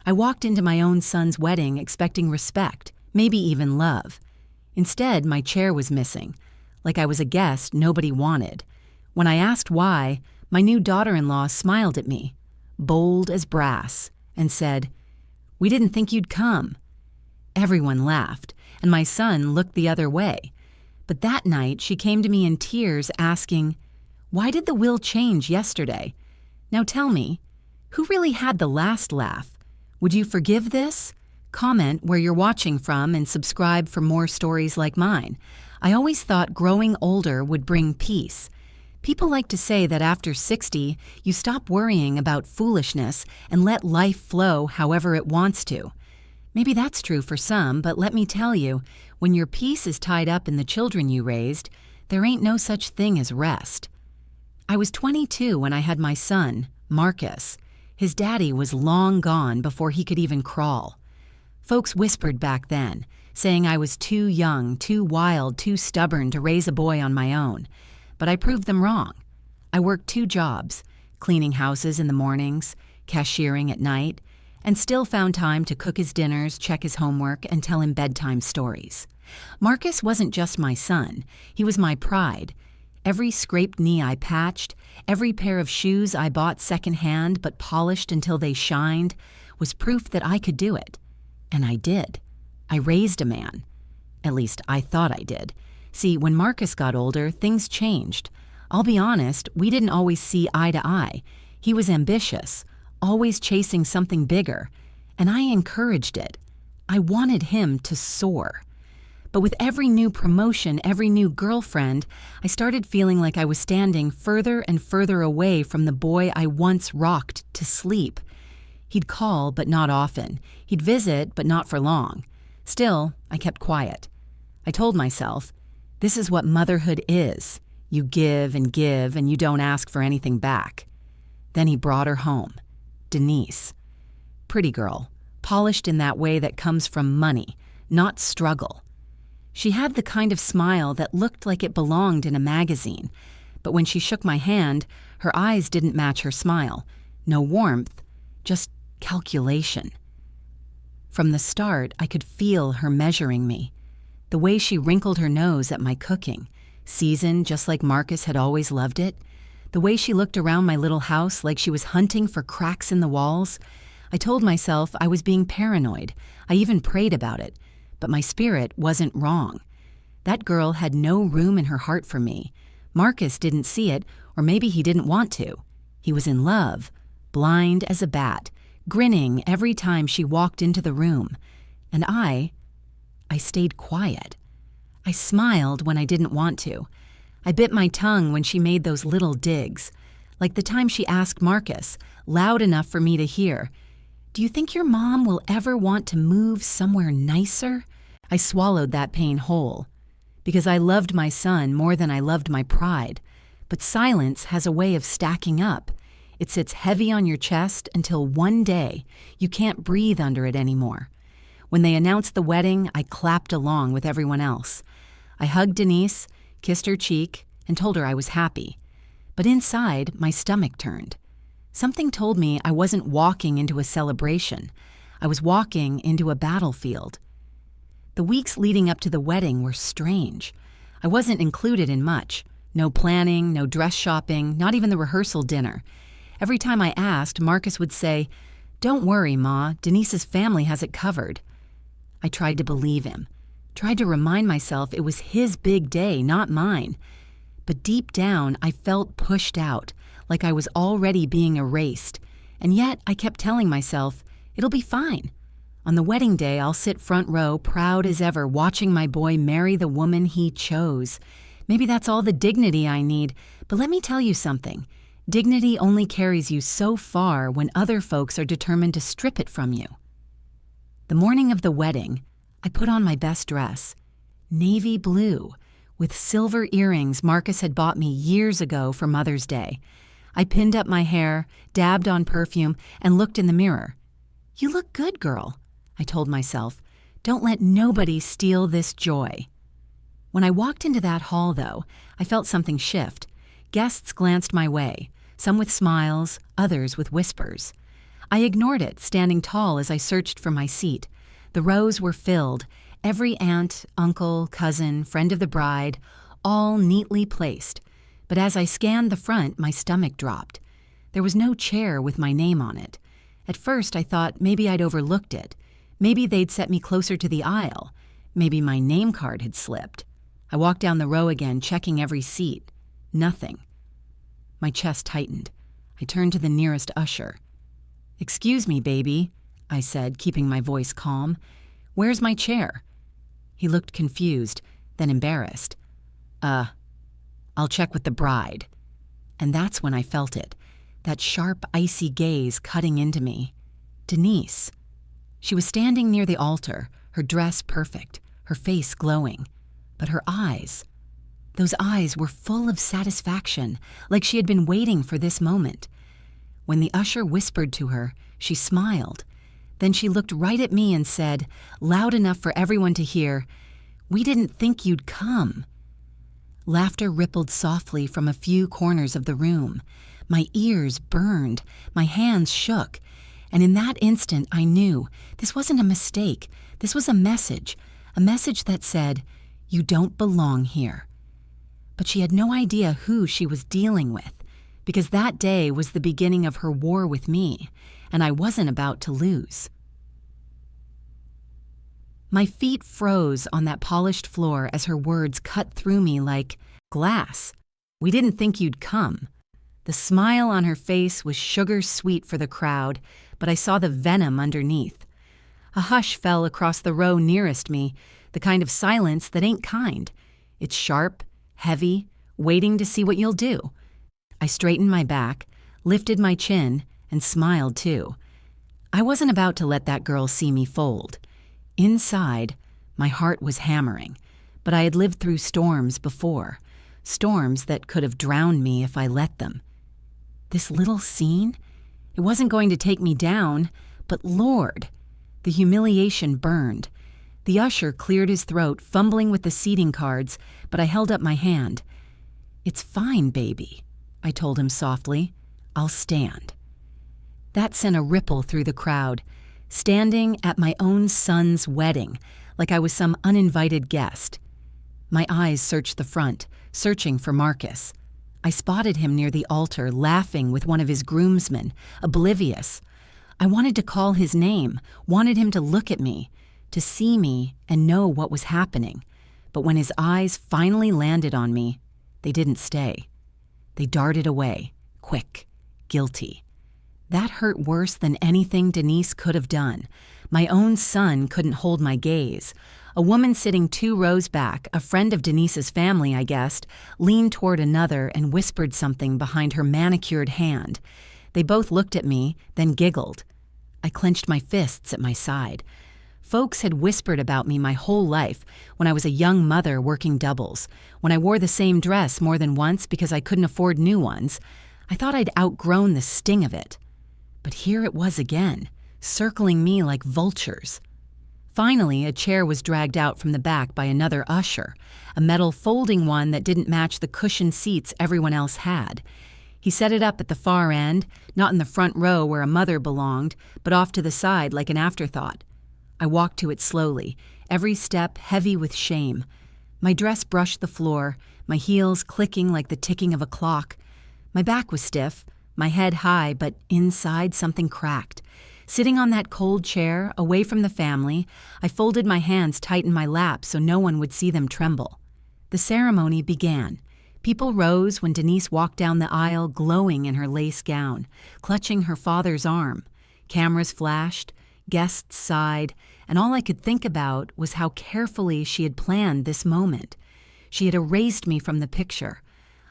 I walked into my own son's wedding expecting respect, maybe even love. Instead, my chair was missing, like I was a guest nobody wanted. When I asked why, my new daughter-in-law smiled at me, bold as brass, and said, "We didn't think you'd come." Everyone laughed, and my son looked the other way. But that night, she came to me in tears asking, "Why did the will change yesterday? Now tell me, who really had the last laugh? Would you forgive this?" Comment where you're watching from and subscribe for more stories like mine. I always thought growing older would bring peace. People like to say that after 60, you stop worrying about foolishness and let life flow however it wants to. Maybe that's true for some, but let me tell you, when your peace is tied up in the children you raised, there ain't no such thing as rest. I was 22 when I had my son, Marcus. His daddy was long gone before he could even crawl. Folks whispered back then, saying I was too young, too wild, too stubborn to raise a boy on my own. But I proved them wrong. I worked 2 jobs, cleaning houses in the mornings, cashiering at night, and still found time to cook his dinners, check his homework, and tell him bedtime stories. Marcus wasn't just my son, he was my pride. Every scraped knee I patched, every pair of shoes I bought secondhand but polished until they shined, was proof that I could do it. And I did. I raised a man. At least I thought I did. See, when Marcus got older, things changed. I'll be honest, we didn't always see eye to eye. He was ambitious, always chasing something bigger, and I encouraged it. I wanted him to soar. But with every new promotion, every new girlfriend, I started feeling like I was standing further and further away from the boy I once rocked to sleep. He'd call, but not often. He'd visit, but not for long. Still, I kept quiet. I told myself, this is what motherhood is. You give, and you don't ask for anything back. Then he brought her home. Denise. Pretty girl, polished in that way that comes from money, not struggle. She had the kind of smile that looked like it belonged in a magazine, but when she shook my hand, her eyes didn't match her smile. No warmth, just calculation. From the start, I could feel her measuring me. The way she wrinkled her nose at my cooking, seasoned just like Marcus had always loved it. The way she looked around my little house like she was hunting for cracks in the walls. I told myself I was being paranoid. I even prayed about it. But my spirit wasn't wrong. That girl had no room in her heart for me. Marcus didn't see it, or maybe he didn't want to. He was in love, blind as a bat, grinning every time she walked into the room. And I stayed quiet. I smiled when I didn't want to. I bit my tongue when she made those little digs, like the time she asked Marcus, loud enough for me to hear, "Do you think your mom will ever want to move somewhere nicer?" I swallowed that pain whole, because I loved my son more than I loved my pride. But silence has a way of stacking up. It sits heavy on your chest until one day you can't breathe under it anymore. When they announced the wedding, I clapped along with everyone else. I hugged Denise, kissed her cheek, and told her I was happy. But inside, my stomach turned. Something told me I wasn't walking into a celebration. I was walking into a battlefield. The weeks leading up to the wedding were strange. I wasn't included in much. No planning, no dress shopping, not even the rehearsal dinner. Every time I asked, Marcus would say, "Don't worry, Ma, Denise's family has it covered." I tried to believe him, tried to remind myself it was his big day, not mine. But deep down, I felt pushed out, like I was already being erased. And yet, I kept telling myself, it'll be fine. On the wedding day, I'll sit front row, proud as ever, watching my boy marry the woman he chose. Maybe that's all the dignity I need, but let me tell you something. Dignity only carries you so far when other folks are determined to strip it from you. The morning of the wedding, I put on my best dress, navy blue, with silver earrings Marcus had bought me years ago for Mother's Day. I pinned up my hair, dabbed on perfume, and looked in the mirror. "You look good, girl," I told myself. "Don't let nobody steal this joy." When I walked into that hall, though, I felt something shift. Guests glanced my way, some with smiles, others with whispers. I ignored it, standing tall as I searched for my seat. The rows were filled, every aunt, uncle, cousin, friend of the bride, all neatly placed. But as I scanned the front, my stomach dropped. There was no chair with my name on it. At first, I thought maybe I'd overlooked it. Maybe they'd set me closer to the aisle. Maybe my name card had slipped. I walked down the row again, checking every seat. Nothing. My chest tightened. I turned to the nearest usher. "Excuse me, baby," I said, keeping my voice calm. "Where's my chair?" He looked confused, then embarrassed. I'll check with the bride." And that's when I felt it, that sharp, icy gaze cutting into me. Denise. She was standing near the altar, her dress perfect, her face glowing. But her eyes, those eyes were full of satisfaction, like she had been waiting for this moment. When the usher whispered to her, she smiled. Then she looked right at me and said, loud enough for everyone to hear, "We didn't think you'd come." Laughter rippled softly from a few corners of the room. My ears burned, my hands shook, and in that instant I knew this wasn't a mistake. This was a message that said, "You don't belong here." But she had no idea who she was dealing with, because that day was the beginning of her war with me, and I wasn't about to lose. My feet froze on that polished floor as her words cut through me like glass. "We didn't think you'd come." The smile on her face was sugar sweet for the crowd, but I saw the venom underneath. A hush fell across the row nearest me, the kind of silence that ain't kind. It's sharp, heavy, waiting to see what you'll do. I straightened my back, lifted my chin, and smiled too. I wasn't about to let that girl see me fold. Inside, my heart was hammering, but I had lived through storms before, storms that could have drowned me if I let them. This little scene? It wasn't going to take me down, but Lord, the humiliation burned. The usher cleared his throat, fumbling with the seating cards, but I held up my hand. "It's fine, baby," I told him softly. "I'll stand." That sent a ripple through the crowd. Standing at my own son's wedding, like I was some uninvited guest. My eyes searched the front, searching for Marcus. I spotted him near the altar, laughing with one of his groomsmen, oblivious. I wanted to call his name, wanted him to look at me, to see me and know what was happening. But when his eyes finally landed on me, they didn't stay. They darted away, quick, guilty. That hurt worse than anything Denise could have done. My own son couldn't hold my gaze. A woman sitting 2 rows back, a friend of Denise's family, I guessed, leaned toward another and whispered something behind her manicured hand. They both looked at me, then giggled. I clenched my fists at my side. Folks had whispered about me my whole life, when I was a young mother working doubles, when I wore the same dress more than once because I couldn't afford new ones. I thought I'd outgrown the sting of it. But here it was again, circling me like vultures. Finally, a chair was dragged out from the back by another usher, a metal folding one that didn't match the cushioned seats everyone else had. He set it up at the far end, not in the front row where a mother belonged, but off to the side like an afterthought. I walked to it slowly, every step heavy with shame. My dress brushed the floor, my heels clicking like the ticking of a clock. My back was stiff, my head high, but inside something cracked. Sitting on that cold chair, away from the family, I folded my hands tight in my lap so no one would see them tremble. The ceremony began. People rose when Denise walked down the aisle glowing in her lace gown, clutching her father's arm. Cameras flashed, guests sighed, and all I could think about was how carefully she had planned this moment. She had erased me from the picture.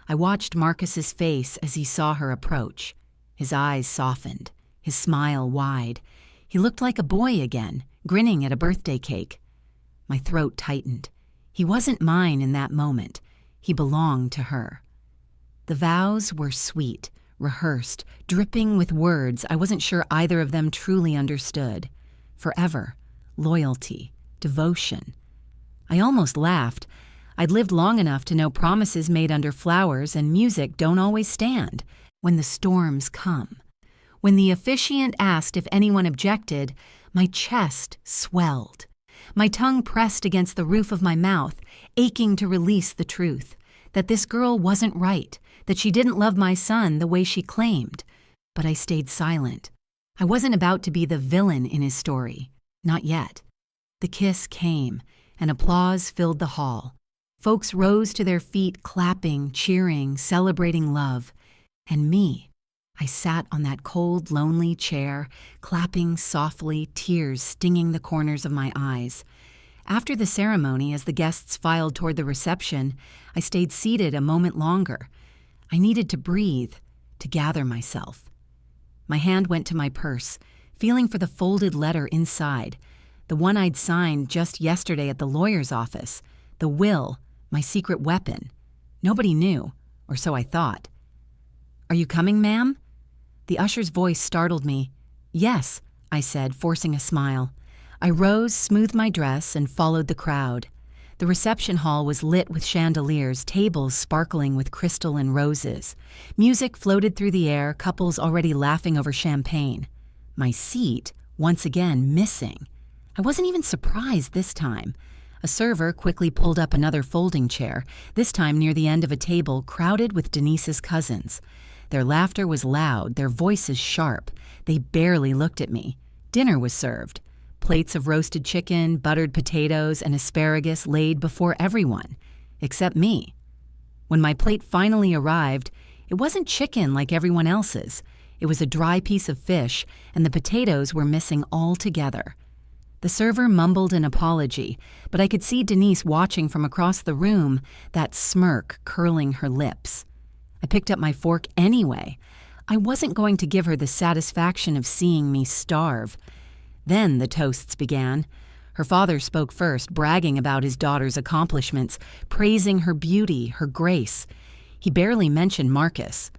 I watched Marcus's face as he saw her approach. His eyes softened, his smile wide. He looked like a boy again, grinning at a birthday cake. My throat tightened. He wasn't mine in that moment. He belonged to her. The vows were sweet, rehearsed, dripping with words I wasn't sure either of them truly understood. Forever, loyalty, devotion. I almost laughed. I'd lived long enough to know promises made under flowers and music don't always stand when the storms come. When the officiant asked if anyone objected, my chest swelled. My tongue pressed against the roof of my mouth, aching to release the truth, that this girl wasn't right, that she didn't love my son the way she claimed. But I stayed silent. I wasn't about to be the villain in his story. Not yet. The kiss came, and applause filled the hall. Folks rose to their feet, clapping, cheering, celebrating love. And me, I sat on that cold, lonely chair, clapping softly, tears stinging the corners of my eyes. After the ceremony, as the guests filed toward the reception, I stayed seated a moment longer. I needed to breathe, to gather myself. My hand went to my purse, feeling for the folded letter inside, the one I'd signed just yesterday at the lawyer's office, the will, my secret weapon. Nobody knew, or so I thought. "Are you coming, ma'am?" The usher's voice startled me. "Yes," I said, forcing a smile. I rose, smoothed my dress, and followed the crowd. The reception hall was lit with chandeliers, tables sparkling with crystal and roses. Music floated through the air, couples already laughing over champagne. My seat, once again, missing. I wasn't even surprised this time. A server quickly pulled up another folding chair, this time near the end of a table crowded with Denise's cousins. Their laughter was loud, their voices sharp. They barely looked at me. Dinner was served. Plates of roasted chicken, buttered potatoes, and asparagus laid before everyone, except me. When my plate finally arrived, it wasn't chicken like everyone else's. It was a dry piece of fish, and the potatoes were missing altogether. The server mumbled an apology, but I could see Denise watching from across the room, that smirk curling her lips. I picked up my fork anyway. I wasn't going to give her the satisfaction of seeing me starve. Then the toasts began. Her father spoke first, bragging about his daughter's accomplishments, praising her beauty, her grace. He barely mentioned Marcus.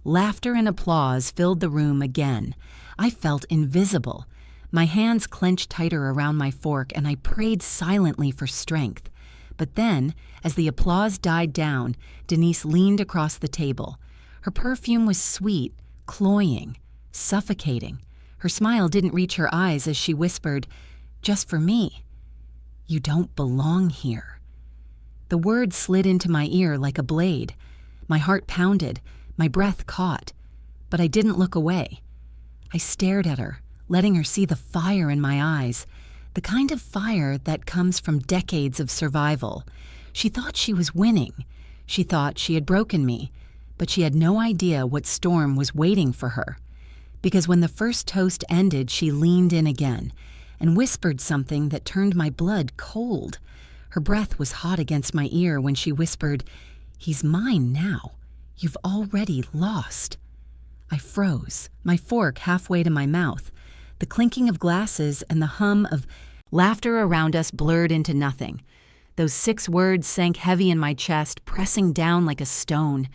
Laughter and applause filled the room again. I felt invisible. My hands clenched tighter around my fork, and I prayed silently for strength. But then, as the applause died down, Denise leaned across the table. Her perfume was sweet, cloying, suffocating. Her smile didn't reach her eyes as she whispered, "Just for me. You don't belong here." The words slid into my ear like a blade. My heart pounded, my breath caught. But I didn't look away. I stared at her, letting her see the fire in my eyes, the kind of fire that comes from decades of survival. She thought she was winning. She thought she had broken me, but she had no idea what storm was waiting for her. Because when the first toast ended, she leaned in again and whispered something that turned my blood cold. Her breath was hot against my ear when she whispered, "He's mine now. You've already lost." I froze, my fork halfway to my mouth. The clinking of glasses and the hum of laughter around us blurred into nothing. Those 6 words sank heavy in my chest, pressing down like a stone.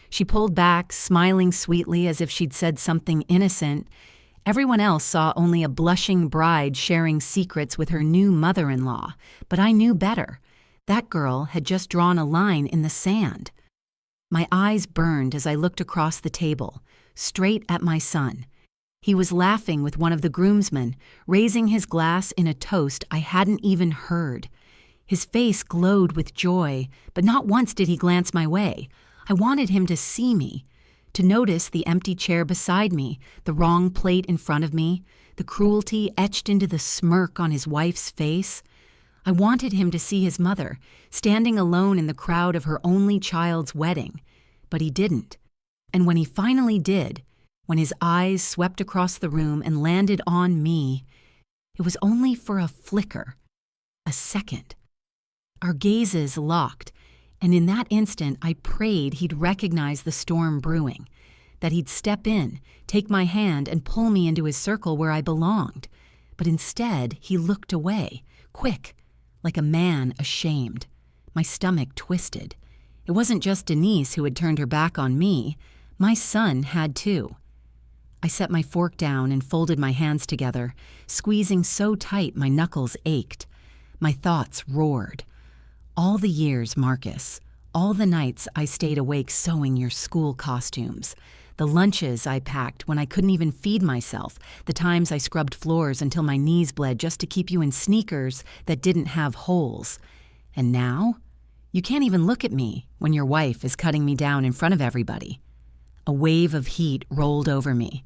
She pulled back, smiling sweetly as if she'd said something innocent. Everyone else saw only a blushing bride sharing secrets with her new mother-in-law, but I knew better. That girl had just drawn a line in the sand. My eyes burned as I looked across the table, straight at my son. He was laughing with one of the groomsmen, raising his glass in a toast I hadn't even heard. His face glowed with joy, but not once did he glance my way. I wanted him to see me, to notice the empty chair beside me, the wrong plate in front of me, the cruelty etched into the smirk on his wife's face. I wanted him to see his mother, standing alone in the crowd of her only child's wedding, but he didn't. And when he finally did, when his eyes swept across the room and landed on me, it was only for a flicker, a second. Our gazes locked, and in that instant I prayed he'd recognize the storm brewing, that he'd step in, take my hand, and pull me into his circle where I belonged. But instead, he looked away, quick, like a man ashamed. My stomach twisted. It wasn't just Denise who had turned her back on me. My son had too. I set my fork down and folded my hands together, squeezing so tight my knuckles ached. My thoughts roared. All the years, Marcus, all the nights I stayed awake sewing your school costumes, the lunches I packed when I couldn't even feed myself, the times I scrubbed floors until my knees bled just to keep you in sneakers that didn't have holes. And now, you can't even look at me when your wife is cutting me down in front of everybody. A wave of heat rolled over me.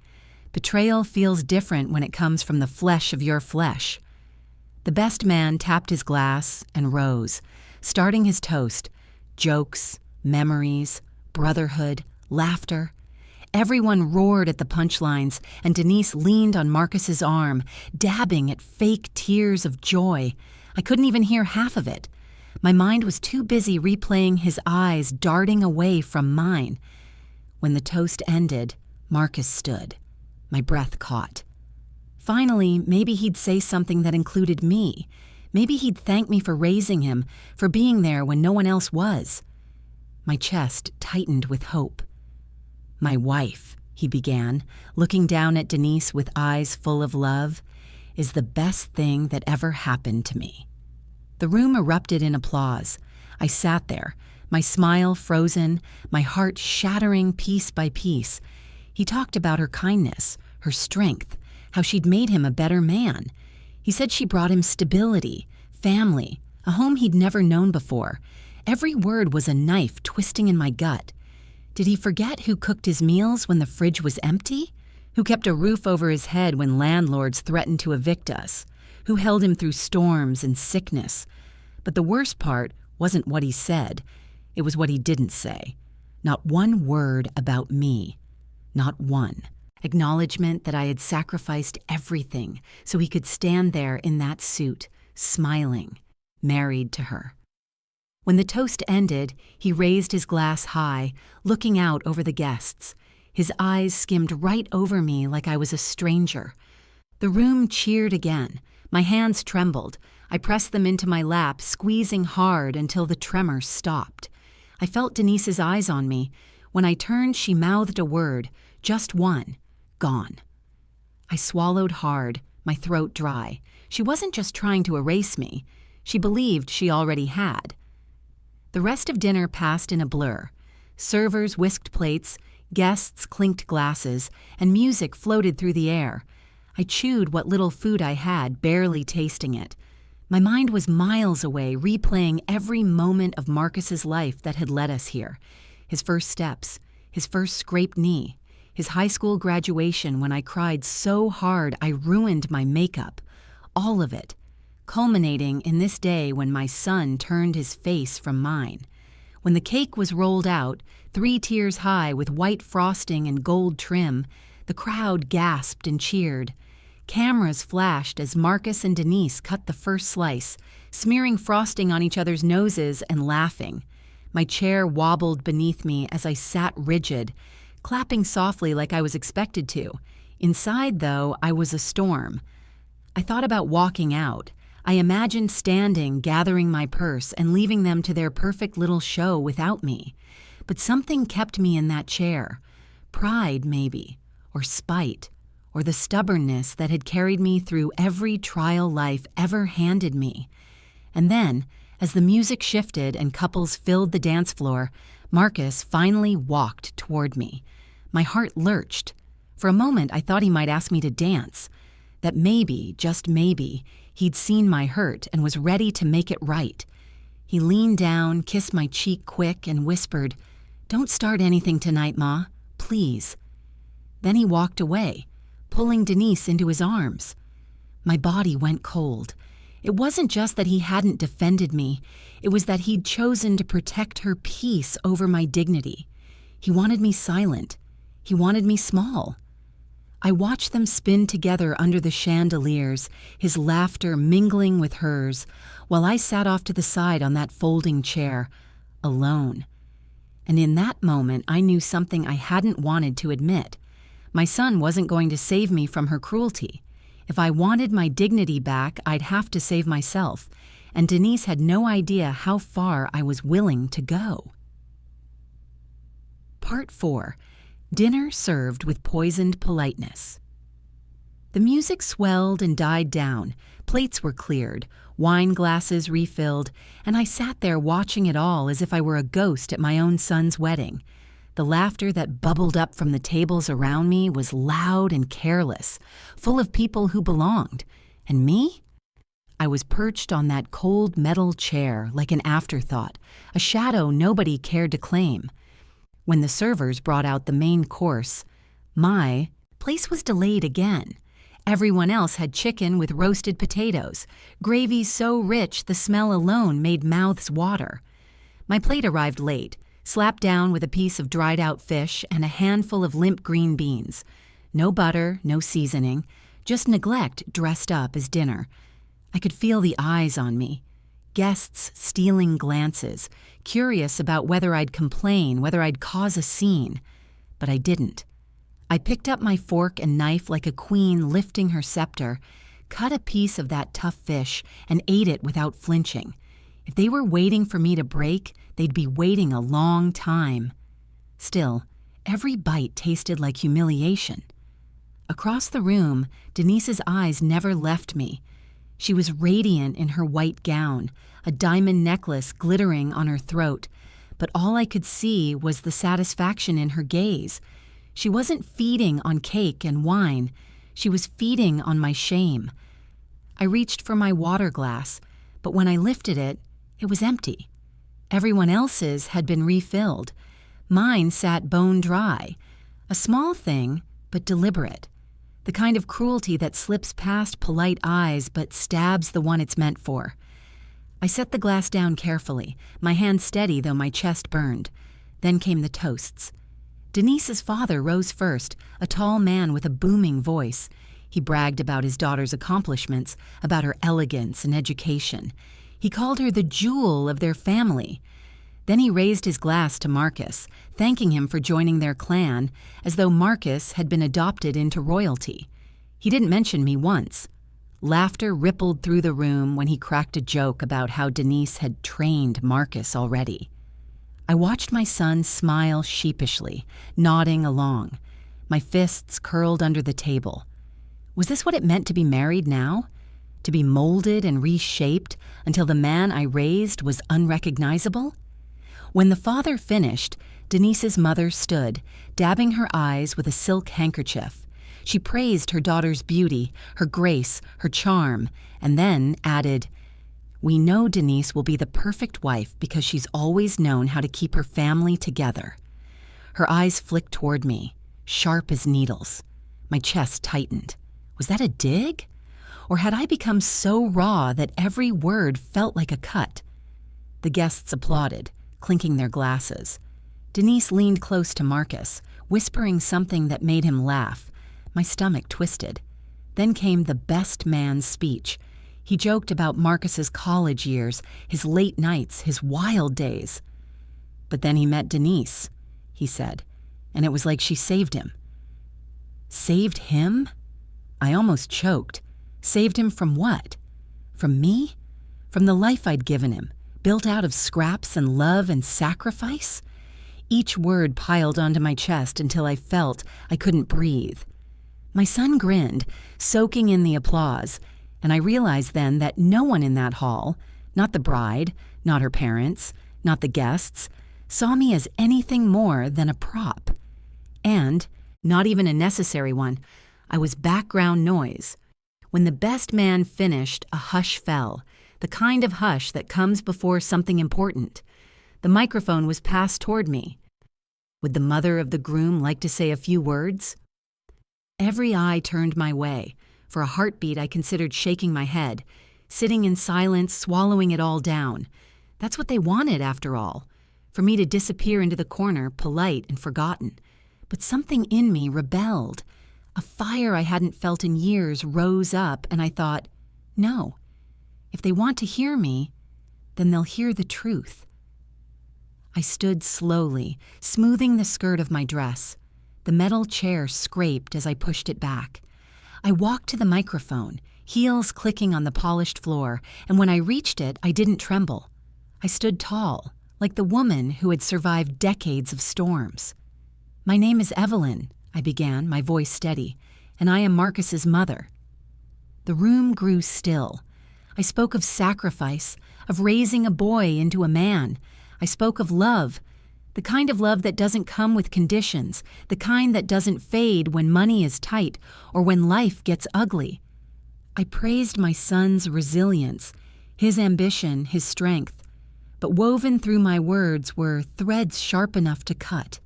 Betrayal feels different when it comes from the flesh of your flesh. The best man tapped his glass and rose, starting his toast. Jokes, memories, brotherhood, laughter. Everyone roared at the punchlines, and Denise leaned on Marcus's arm, dabbing at fake tears of joy. I couldn't even hear half of it. My mind was too busy replaying his eyes darting away from mine. When the toast ended, Marcus stood. My breath caught. Finally, maybe he'd say something that included me. Maybe he'd thank me for raising him, for being there when no one else was. My chest tightened with hope. "My wife," he began, looking down at Denise with eyes full of love, "is the best thing that ever happened to me." The room erupted in applause. I sat there, my smile frozen, my heart shattering piece by piece. He talked about her kindness, her strength, how she'd made him a better man. He said she brought him stability, family, a home he'd never known before. Every word was a knife twisting in my gut. Did he forget who cooked his meals when the fridge was empty? Who kept a roof over his head when landlords threatened to evict us? Who held him through storms and sickness? But the worst part wasn't what he said. It was what he didn't say. Not one word about me. Not one. Acknowledgement that I had sacrificed everything so he could stand there in that suit, smiling, married to her. When the toast ended, he raised his glass high, looking out over the guests. His eyes skimmed right over me like I was a stranger. The room cheered again. My hands trembled. I pressed them into my lap, squeezing hard until the tremor stopped. I felt Denise's eyes on me. When I turned, she mouthed a word, just one. Gone. I swallowed hard, my throat dry. She wasn't just trying to erase me. She believed she already had. The rest of dinner passed in a blur. Servers whisked plates, guests clinked glasses, and music floated through the air. I chewed what little food I had, barely tasting it. My mind was miles away, replaying every moment of Marcus's life that had led us here. His first steps, his first scraped knee, his high school graduation when I cried so hard I ruined my makeup. All of it, culminating in this day when my son turned his face from mine. When the cake was rolled out, 3 tiers high with white frosting and gold trim, the crowd gasped and cheered. Cameras flashed as Marcus and Denise cut the first slice, smearing frosting on each other's noses and laughing. My chair wobbled beneath me as I sat rigid, clapping softly like I was expected to. Inside, though, I was a storm. I thought about walking out. I imagined standing, gathering my purse, and leaving them to their perfect little show without me. But something kept me in that chair. Pride, maybe, or spite, or the stubbornness that had carried me through every trial life ever handed me. And then, as the music shifted and couples filled the dance floor, Marcus finally walked toward me. My heart lurched. For a moment, I thought he might ask me to dance. That maybe, just maybe, he'd seen my hurt and was ready to make it right. He leaned down, kissed my cheek quick, and whispered, "Don't start anything tonight, Ma. Please." Then he walked away, pulling Denise into his arms. My body went cold. It wasn't just that he hadn't defended me. It was that he'd chosen to protect her peace over my dignity. He wanted me silent. He wanted me small. I watched them spin together under the chandeliers, his laughter mingling with hers, while I sat off to the side on that folding chair, alone. And in that moment, I knew something I hadn't wanted to admit. My son wasn't going to save me from her cruelty. If I wanted my dignity back, I'd have to save myself, and Denise had no idea how far I was willing to go. Part 4. Dinner served with poisoned politeness. The music swelled and died down, plates were cleared, wine glasses refilled, and I sat there watching it all as if I were a ghost at my own son's wedding. The laughter that bubbled up from the tables around me was loud and careless, full of people who belonged. And me? I was perched on that cold metal chair like an afterthought, a shadow nobody cared to claim. When the servers brought out the main course, my place was delayed again. Everyone else had chicken with roasted potatoes, gravy so rich the smell alone made mouths water. My plate arrived late, slapped down with a piece of dried-out fish and a handful of limp green beans. No butter, no seasoning, just neglect dressed up as dinner. I could feel the eyes on me. Guests stealing glances, curious about whether I'd complain, whether I'd cause a scene. But I didn't. I picked up my fork and knife like a queen lifting her scepter, cut a piece of that tough fish, and ate it without flinching. If they were waiting for me to break, they'd be waiting a long time. Still, every bite tasted like humiliation. Across the room, Denise's eyes never left me. She was radiant in her white gown, a diamond necklace glittering on her throat, but all I could see was the satisfaction in her gaze. She wasn't feeding on cake and wine. She was feeding on my shame. I reached for my water glass, but when I lifted it, it was empty. Everyone else's had been refilled. Mine sat bone dry. A small thing, but deliberate. The kind of cruelty that slips past polite eyes but stabs the one it's meant for. I set the glass down carefully, my hand steady though my chest burned. Then came the toasts. Denise's father rose first, a tall man with a booming voice. He bragged about his daughter's accomplishments, about her elegance and education. He called her the jewel of their family. Then he raised his glass to Marcus, thanking him for joining their clan, as though Marcus had been adopted into royalty. He didn't mention me once. Laughter rippled through the room when he cracked a joke about how Denise had trained Marcus already. I watched my son smile sheepishly, nodding along. My fists curled under the table. Was this what it meant to be married now? To be molded and reshaped until the man I raised was unrecognizable? When the father finished, Denise's mother stood, dabbing her eyes with a silk handkerchief. She praised her daughter's beauty, her grace, her charm, and then added, "We know Denise will be the perfect wife because she's always known how to keep her family together." Her eyes flicked toward me, sharp as needles. My chest tightened. Was that a dig? Or had I become so raw that every word felt like a cut? The guests applauded, clinking their glasses. Denise leaned close to Marcus, whispering something that made him laugh. My stomach twisted. Then came the best man's speech. He joked about Marcus's college years, his late nights, his wild days. "But then he met Denise," he said, and it was like she saved him. Saved him? I almost choked. Saved him from what? From me? From the life I'd given him, built out of scraps and love and sacrifice? Each word piled onto my chest until I felt I couldn't breathe. My son grinned, soaking in the applause, and I realized then that no one in that hall, not the bride, not her parents, not the guests, saw me as anything more than a prop. And, not even a necessary one, I was background noise. When the best man finished, a hush fell, the kind of hush that comes before something important. The microphone was passed toward me. Would the mother of the groom like to say a few words? Every eye turned my way. For a heartbeat, I considered shaking my head, sitting in silence, swallowing it all down. That's what they wanted, after all, for me to disappear into the corner, polite and forgotten. But something in me rebelled. A fire I hadn't felt in years rose up, and I thought, no. If they want to hear me, then they'll hear the truth. I stood slowly, smoothing the skirt of my dress. The metal chair scraped as I pushed it back. I walked to the microphone, heels clicking on the polished floor, and when I reached it, I didn't tremble. I stood tall, like the woman who had survived decades of storms. "My name is Evelyn," I began, my voice steady, "and I am Marcus's mother." The room grew still. I spoke of sacrifice, of raising a boy into a man. I spoke of love, The kind of love that doesn't come with conditions, the kind that doesn't fade when money is tight or when life gets ugly. I praised my son's resilience, his ambition, his strength, but woven through my words were threads sharp enough to cut.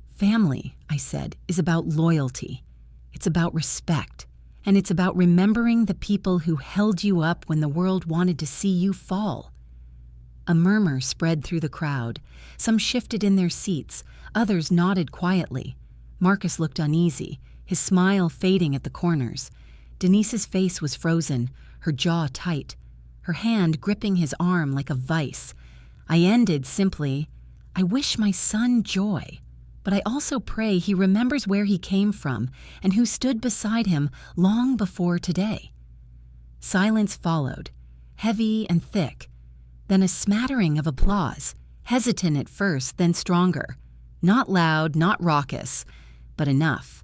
Family, I said, is about loyalty. It's about respect. And it's about remembering the people who held you up when the world wanted to see you fall. A murmur spread through the crowd. Some shifted in their seats. Others nodded quietly. Marcus looked uneasy, his smile fading at the corners. Denise's face was frozen, her jaw tight, her hand gripping his arm like a vice. I ended simply, I wish my son joy, but I also pray he remembers where he came from and who stood beside him long before today. Silence followed, heavy and thick, then a smattering of applause, hesitant at first, then stronger. Not loud, not raucous, but enough.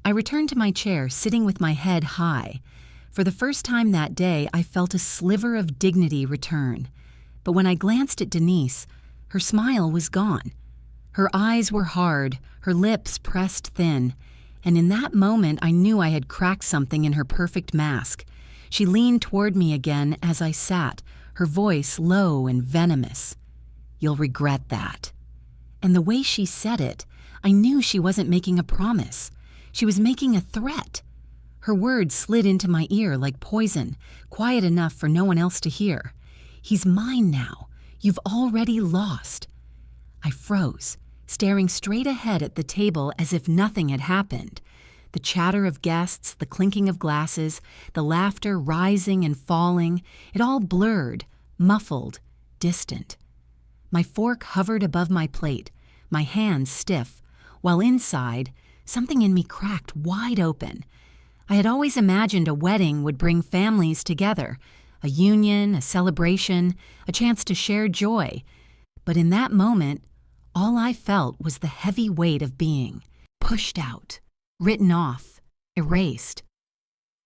I returned to my chair, sitting with my head high. For the first time that day, I felt a sliver of dignity return. But when I glanced at Denise, her smile was gone. Her eyes were hard, her lips pressed thin, and in that moment I knew I had cracked something in her perfect mask. She leaned toward me again as I sat, her voice low and venomous. "You'll regret that." And the way she said it, I knew she wasn't making a promise. She was making a threat. Her words slid into my ear like poison, quiet enough for no one else to hear. "He's mine now. You've already lost." I froze, staring straight ahead at the table as if nothing had happened. The chatter of guests, the clinking of glasses, the laughter rising and falling, it all blurred, muffled, distant. My fork hovered above my plate, my hands stiff, while inside, something in me cracked wide open. I had always imagined a wedding would bring families together, a union, a celebration, a chance to share joy. But in that moment, all I felt was the heavy weight of being pushed out, written off, erased.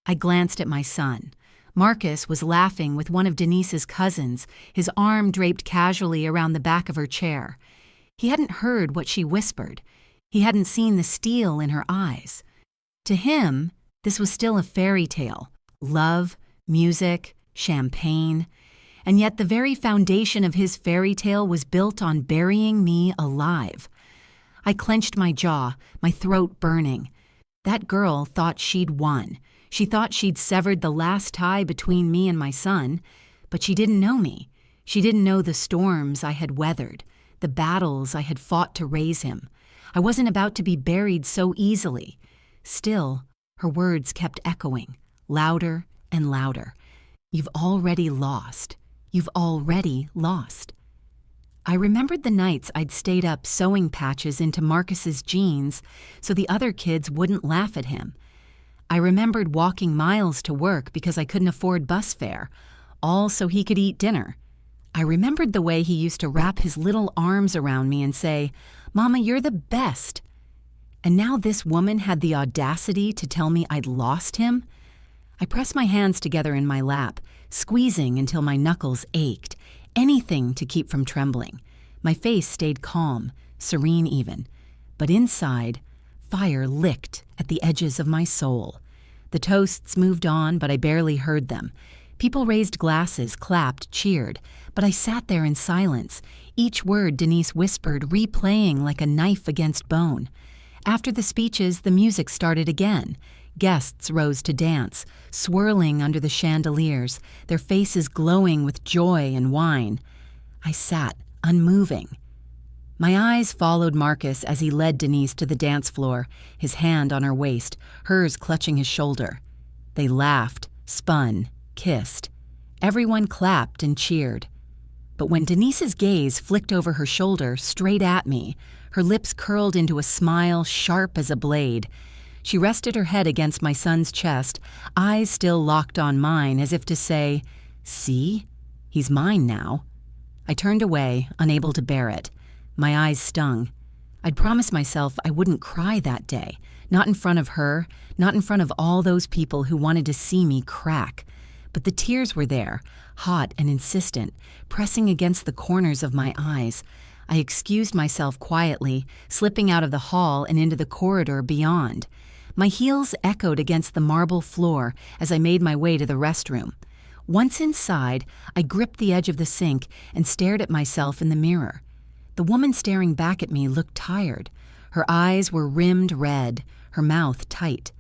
I glanced at my son. Marcus was laughing with one of Denise's cousins, his arm draped casually around the back of her chair. He hadn't heard what she whispered. He hadn't seen the steel in her eyes. To him, this was still a fairy tale. Love, music, champagne. And yet the very foundation of his fairy tale was built on burying me alive. I clenched my jaw, my throat burning. That girl thought she'd won. She thought she'd severed the last tie between me and my son, but she didn't know me. She didn't know the storms I had weathered, the battles I had fought to raise him. I wasn't about to be buried so easily. Still, her words kept echoing, louder and louder. "You've already lost. You've already lost." I remembered the nights I'd stayed up sewing patches into Marcus's jeans so the other kids wouldn't laugh at him. I remembered walking miles to work because I couldn't afford bus fare, all so he could eat dinner. I remembered the way he used to wrap his little arms around me and say, "Mama, you're the best." And now this woman had the audacity to tell me I'd lost him? I pressed my hands together in my lap, squeezing until my knuckles ached, anything to keep from trembling. My face stayed calm, serene even. But inside, fire licked at the edges of my soul. The toasts moved on, but I barely heard them. People raised glasses, clapped, cheered, but I sat there in silence, each word Denise whispered replaying like a knife against bone. After the speeches, the music started again. Guests rose to dance, swirling under the chandeliers, their faces glowing with joy and wine. I sat, unmoving. My eyes followed Marcus as he led Denise to the dance floor, his hand on her waist, hers clutching his shoulder. They laughed, spun, kissed. Everyone clapped and cheered. But when Denise's gaze flicked over her shoulder, straight at me, her lips curled into a smile sharp as a blade. She rested her head against my son's chest, eyes still locked on mine as if to say, "See? He's mine now." I turned away, unable to bear it. My eyes stung. I'd promised myself I wouldn't cry that day, not in front of her, not in front of all those people who wanted to see me crack. But the tears were there, hot and insistent, pressing against the corners of my eyes. I excused myself quietly, slipping out of the hall and into the corridor beyond. My heels echoed against the marble floor as I made my way to the restroom. Once inside, I gripped the edge of the sink and stared at myself in the mirror. The woman staring back at me looked tired. Her eyes were rimmed red, her mouth tight.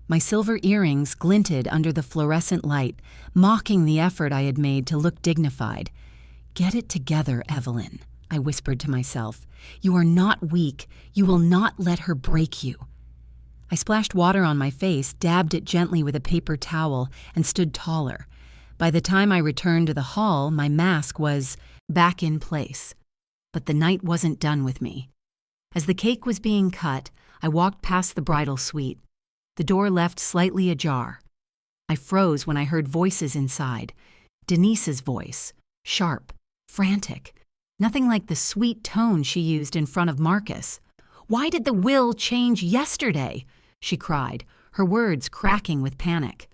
My silver earrings glinted under the fluorescent light, mocking the effort I had made to look dignified. "Get it together, Evelyn," I whispered to myself. "You are not weak. You will not let her break you." I splashed water on my face, dabbed it gently with a paper towel, and stood taller. By the time I returned to the hall, my mask was back in place. But the night wasn't done with me. As the cake was being cut, I walked past the bridal suite. The door left slightly ajar. I froze when I heard voices inside. Denise's voice, sharp, frantic. Nothing like the sweet tone she used in front of Marcus. "Why did the will change yesterday?" she cried, her words cracking with panic.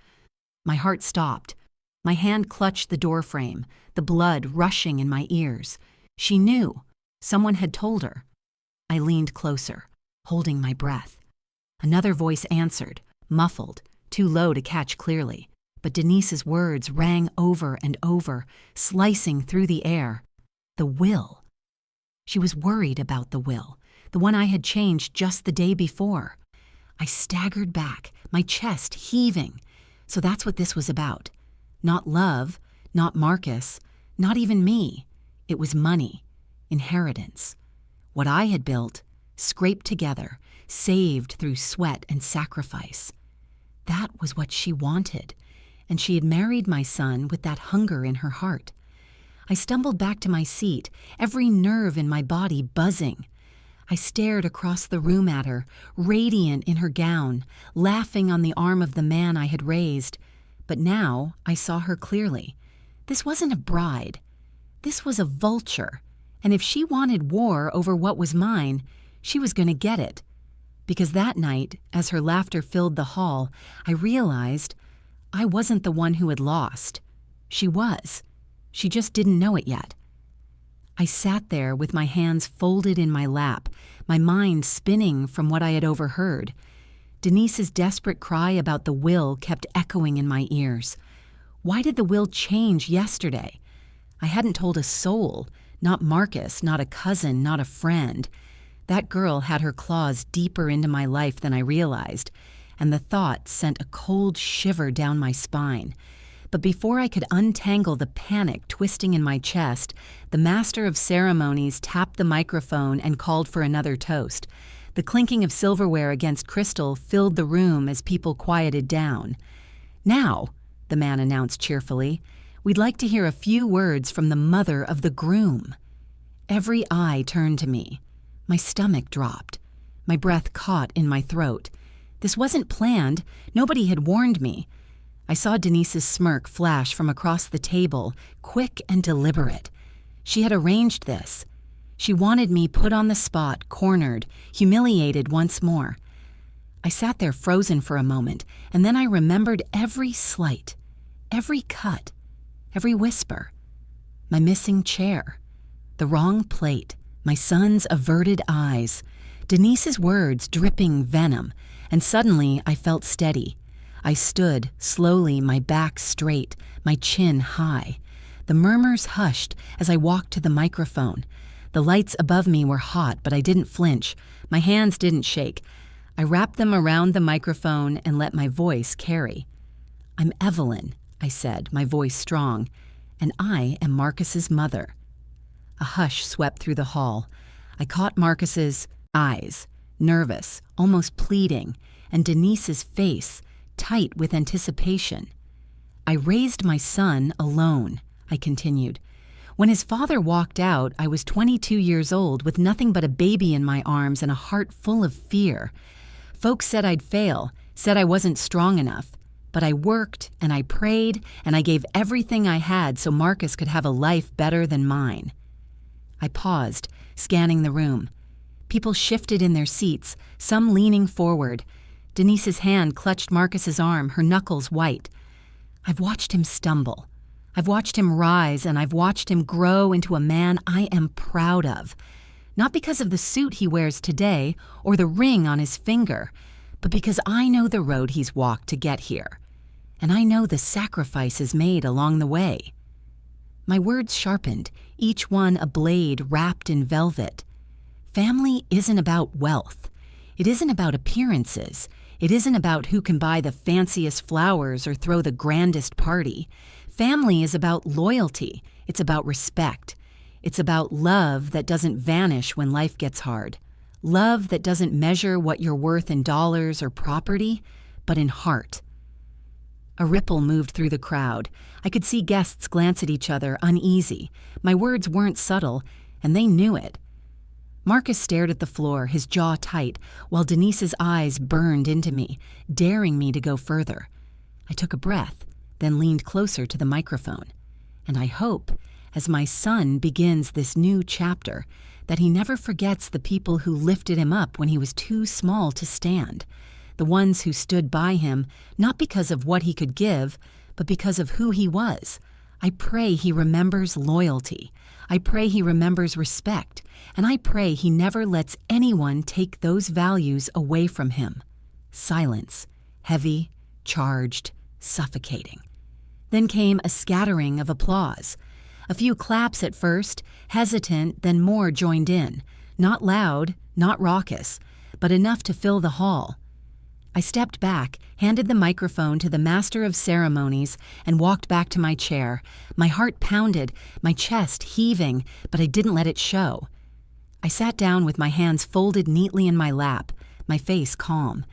My heart stopped. My hand clutched the doorframe, the blood rushing in my ears. She knew. Someone had told her. I leaned closer, holding my breath. Another voice answered, muffled, too low to catch clearly, but Denise's words rang over and over, slicing through the air. The will. She was worried about the will, the one I had changed just the day before. I staggered back, my chest heaving. So that's what this was about. Not love, not Marcus, not even me. It was money, inheritance. What I had built, scraped together, saved through sweat and sacrifice. That was what she wanted, and she had married my son with that hunger in her heart. I stumbled back to my seat, every nerve in my body buzzing. I stared across the room at her, radiant in her gown, laughing on the arm of the man I had raised. But now I saw her clearly. This wasn't a bride. This was a vulture, and if she wanted war over what was mine, she was going to get it. Because that night, as her laughter filled the hall, I realized I wasn't the one who had lost. She was. She just didn't know it yet. I sat there with my hands folded in my lap, my mind spinning from what I had overheard. Denise's desperate cry about the will kept echoing in my ears. Why did the will change yesterday? I hadn't told a soul, not Marcus, not a cousin, not a friend. That girl had her claws deeper into my life than I realized, and the thought sent a cold shiver down my spine. But before I could untangle the panic twisting in my chest, the master of ceremonies tapped the microphone and called for another toast. The clinking of silverware against crystal filled the room as people quieted down. "Now," the man announced cheerfully, "we'd like to hear a few words from the mother of the groom." Every eye turned to me. My stomach dropped. My breath caught in my throat. This wasn't planned. Nobody had warned me. I saw Denise's smirk flash from across the table, quick and deliberate. She had arranged this. She wanted me put on the spot, cornered, humiliated once more. I sat there frozen for a moment, and then I remembered every slight, every cut, every whisper. My missing chair, the wrong plate, my son's averted eyes, Denise's words dripping venom, and suddenly I felt steady. I stood, slowly, my back straight, my chin high. The murmurs hushed as I walked to the microphone. The lights above me were hot, but I didn't flinch. My hands didn't shake. I wrapped them around the microphone and let my voice carry. "I'm Evelyn," I said, my voice strong, "and I am Marcus's mother." A hush swept through the hall. I caught Marcus's eyes, nervous, almost pleading, and Denise's face, tight with anticipation. "I raised my son alone," I continued. "When his father walked out, I was 22 years old with nothing but a baby in my arms and a heart full of fear. Folks said I'd fail, said I wasn't strong enough. But I worked and I prayed and I gave everything I had so Marcus could have a life better than mine." I paused, scanning the room. People shifted in their seats, some leaning forward. Denise's hand clutched Marcus's arm, her knuckles white. I've watched him stumble. I've watched him rise, and I've watched him grow into a man I am proud of. Not because of the suit he wears today or the ring on his finger, but because I know the road he's walked to get here. And I know the sacrifices made along the way. My words sharpened, each one a blade wrapped in velvet. Family isn't about wealth. It isn't about appearances. It isn't about who can buy the fanciest flowers or throw the grandest party. Family is about loyalty. It's about respect. It's about love that doesn't vanish when life gets hard. Love that doesn't measure what you're worth in dollars or property, but in heart. A ripple moved through the crowd. I could see guests glance at each other, uneasy. My words weren't subtle, and they knew it. Marcus stared at the floor, his jaw tight, while Denise's eyes burned into me, daring me to go further. I took a breath, then leaned closer to the microphone. And I hope, as my son begins this new chapter, that he never forgets the people who lifted him up when he was too small to stand. The ones who stood by him, not because of what he could give, but because of who he was. I pray he remembers loyalty. I pray he remembers respect. And I pray he never lets anyone take those values away from him. Silence, heavy, charged, suffocating. Then came a scattering of applause. A few claps at first, hesitant, then more joined in. Not loud, not raucous, but enough to fill the hall. I stepped back, handed the microphone to the master of ceremonies, and walked back to my chair. My heart pounded, my chest heaving, but I didn't let it show. I sat down with my hands folded neatly in my lap, my face calm.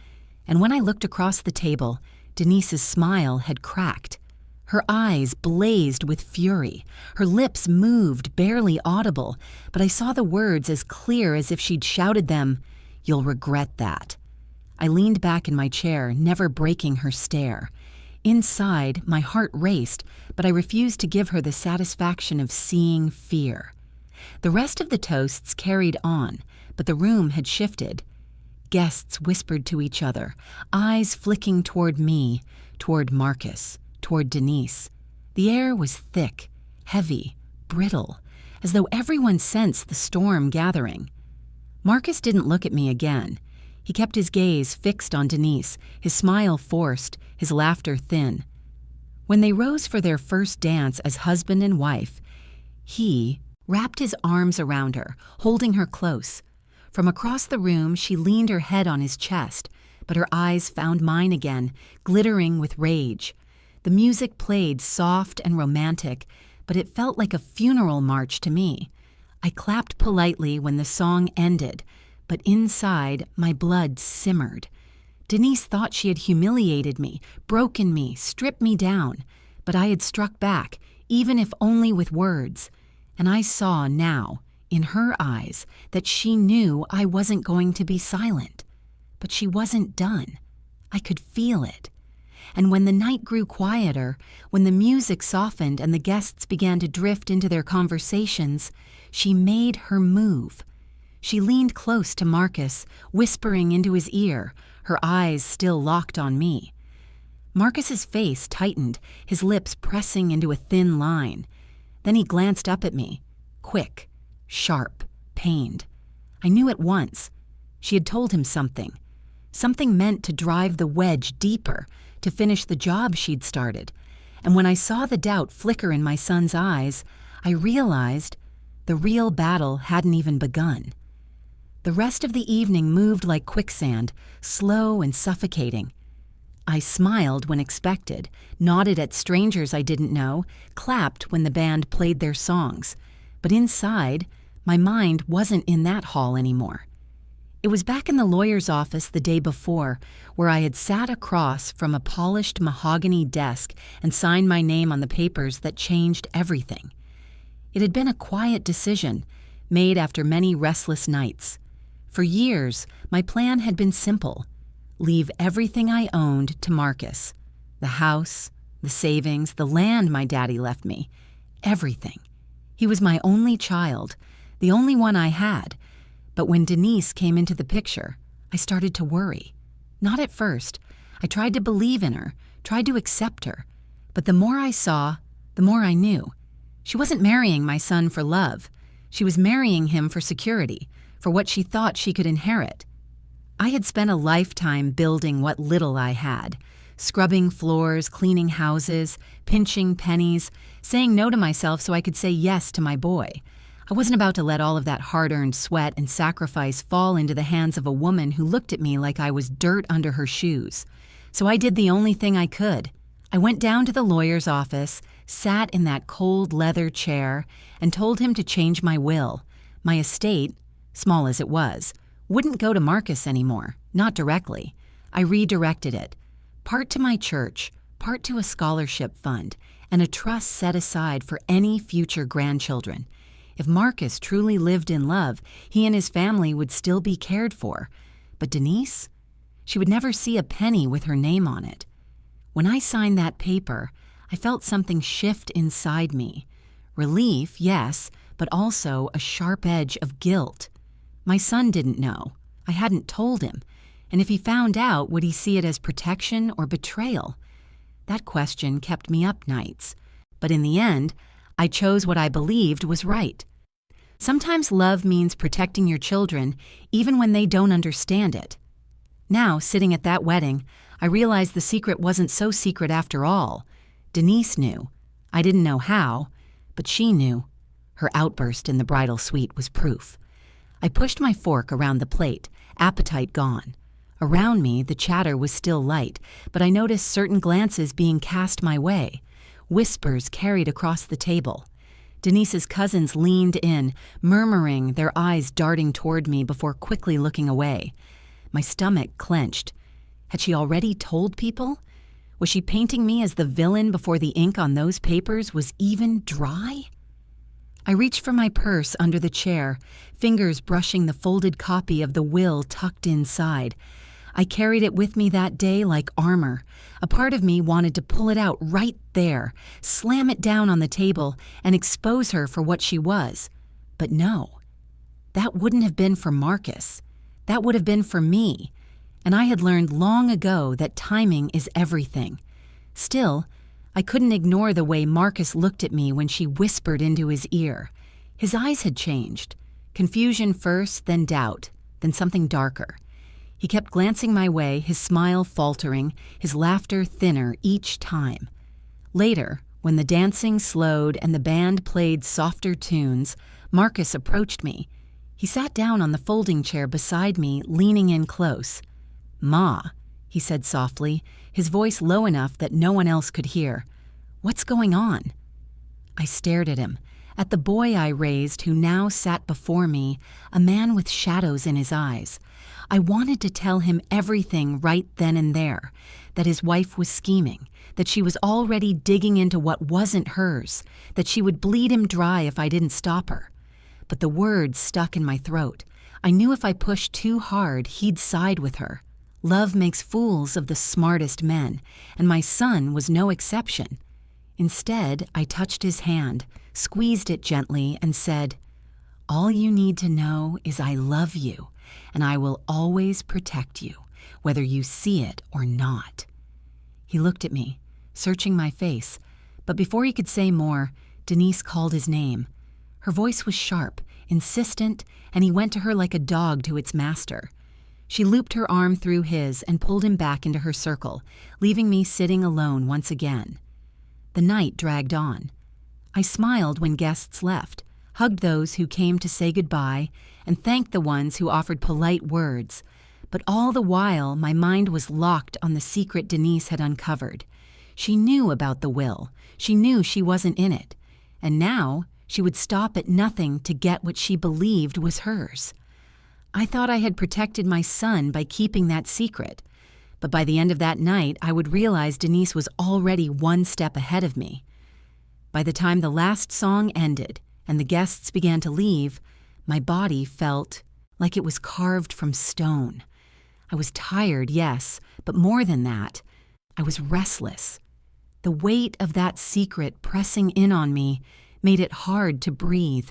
And when I looked across the table, Denise's smile had cracked. Her eyes blazed with fury. Her lips moved, barely audible, but I saw the words as clear as if she'd shouted them, "You'll regret that." I leaned back in my chair, never breaking her stare. Inside, my heart raced, but I refused to give her the satisfaction of seeing fear. The rest of the toasts carried on, but the room had shifted. Guests whispered to each other, eyes flicking toward me, toward Marcus, toward Denise. The air was thick, heavy, brittle, as though everyone sensed the storm gathering. Marcus didn't look at me again. He kept his gaze fixed on Denise, his smile forced, his laughter thin. When they rose for their first dance as husband and wife, he wrapped his arms around her, holding her close. From across the room, she leaned her head on his chest, but her eyes found mine again, glittering with rage. The music played soft and romantic, but it felt like a funeral march to me. I clapped politely when the song ended, but inside, my blood simmered. Denise thought she had humiliated me, broken me, stripped me down, but I had struck back, even if only with words. And I saw now, in her eyes, that she knew I wasn't going to be silent. But she wasn't done. I could feel it. And when the night grew quieter, when the music softened and the guests began to drift into their conversations, she made her move. She leaned close to Marcus, whispering into his ear, her eyes still locked on me. Marcus's face tightened, his lips pressing into a thin line. Then he glanced up at me, quick, sharp, pained. I knew at once. She had told him something. Something meant to drive the wedge deeper, to finish the job she'd started. And when I saw the doubt flicker in my son's eyes, I realized the real battle hadn't even begun. The rest of the evening moved like quicksand, slow and suffocating. I smiled when expected, nodded at strangers I didn't know, clapped when the band played their songs. But inside, my mind wasn't in that hall anymore. It was back in the lawyer's office the day before, where I had sat across from a polished mahogany desk and signed my name on the papers that changed everything. It had been a quiet decision, made after many restless nights. For years, my plan had been simple. Leave everything I owned to Marcus. The house, the savings, the land my daddy left me. Everything. He was my only child, the only one I had. But when Denise came into the picture, I started to worry. Not at first. I tried to believe in her, tried to accept her. But the more I saw, the more I knew. She wasn't marrying my son for love. She was marrying him for security, for what she thought she could inherit. I had spent a lifetime building what little I had, scrubbing floors, cleaning houses, pinching pennies, saying no to myself so I could say yes to my boy. I wasn't about to let all of that hard-earned sweat and sacrifice fall into the hands of a woman who looked at me like I was dirt under her shoes. So I did the only thing I could. I went down to the lawyer's office, sat in that cold leather chair, and told him to change my will. My estate, small as it was, wouldn't go to Marcus anymore, not directly. I redirected it, part to my church, part to a scholarship fund, and a trust set aside for any future grandchildren. If Marcus truly lived in love, he and his family would still be cared for. But Denise? She would never see a penny with her name on it. When I signed that paper, I felt something shift inside me. Relief, yes, but also a sharp edge of guilt. My son didn't know. I hadn't told him. And if he found out, would he see it as protection or betrayal? That question kept me up nights. But in the end, I chose what I believed was right. Sometimes love means protecting your children even when they don't understand it. Now, sitting at that wedding, I realized the secret wasn't so secret after all. Denise knew. I didn't know how, but she knew. Her outburst in the bridal suite was proof. I pushed my fork around the plate, appetite gone. Around me, the chatter was still light, but I noticed certain glances being cast my way. Whispers carried across the table. Denise's cousins leaned in, murmuring, their eyes darting toward me before quickly looking away. My stomach clenched. Had she already told people? Was she painting me as the villain before the ink on those papers was even dry? I reached for my purse under the chair, fingers brushing the folded copy of the will tucked inside. I carried it with me that day like armor. A part of me wanted to pull it out right there, slam it down on the table, and expose her for what she was. But no, that wouldn't have been for Marcus. That would have been for me. And I had learned long ago that timing is everything. Still, I couldn't ignore the way Marcus looked at me when she whispered into his ear. His eyes had changed. Confusion first, then doubt, then something darker. He kept glancing my way, his smile faltering, his laughter thinner each time. Later, when the dancing slowed and the band played softer tunes, Marcus approached me. He sat down on the folding chair beside me, leaning in close. "Ma," he said softly, his voice low enough that no one else could hear. "What's going on?" I stared at him, at the boy I raised who now sat before me, a man with shadows in his eyes. I wanted to tell him everything right then and there, that his wife was scheming, that she was already digging into what wasn't hers, that she would bleed him dry if I didn't stop her. But the words stuck in my throat. I knew if I pushed too hard, he'd side with her. Love makes fools of the smartest men, and my son was no exception. Instead, I touched his hand, squeezed it gently, and said, "All you need to know is I love you, and I will always protect you, whether you see it or not." He looked at me, searching my face, but before he could say more, Denise called his name. Her voice was sharp, insistent, and he went to her like a dog to its master. She looped her arm through his and pulled him back into her circle, leaving me sitting alone once again. The night dragged on. I smiled when guests left, hugged those who came to say goodbye, and thanked the ones who offered polite words. But all the while, my mind was locked on the secret Denise had uncovered. She knew about the will. She knew she wasn't in it. And now, she would stop at nothing to get what she believed was hers. I thought I had protected my son by keeping that secret. But by the end of that night, I would realize Denise was already one step ahead of me. By the time the last song ended and the guests began to leave, my body felt like it was carved from stone. I was tired, yes, but more than that, I was restless. The weight of that secret pressing in on me made it hard to breathe.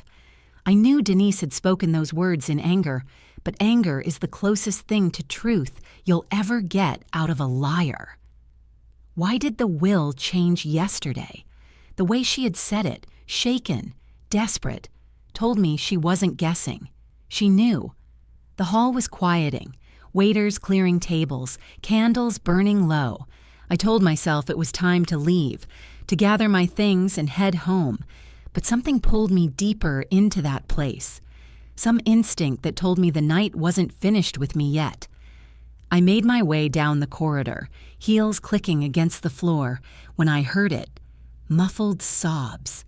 I knew Denise had spoken those words in anger, but anger is the closest thing to truth you'll ever get out of a liar. Why did the will change yesterday? The way she had said it, shaken, desperate, told me she wasn't guessing. She knew. The hall was quieting, waiters clearing tables, candles burning low. I told myself it was time to leave, to gather my things and head home, but something pulled me deeper into that place. Some instinct that told me the night wasn't finished with me yet. I made my way down the corridor, heels clicking against the floor, when I heard it. Muffled sobs.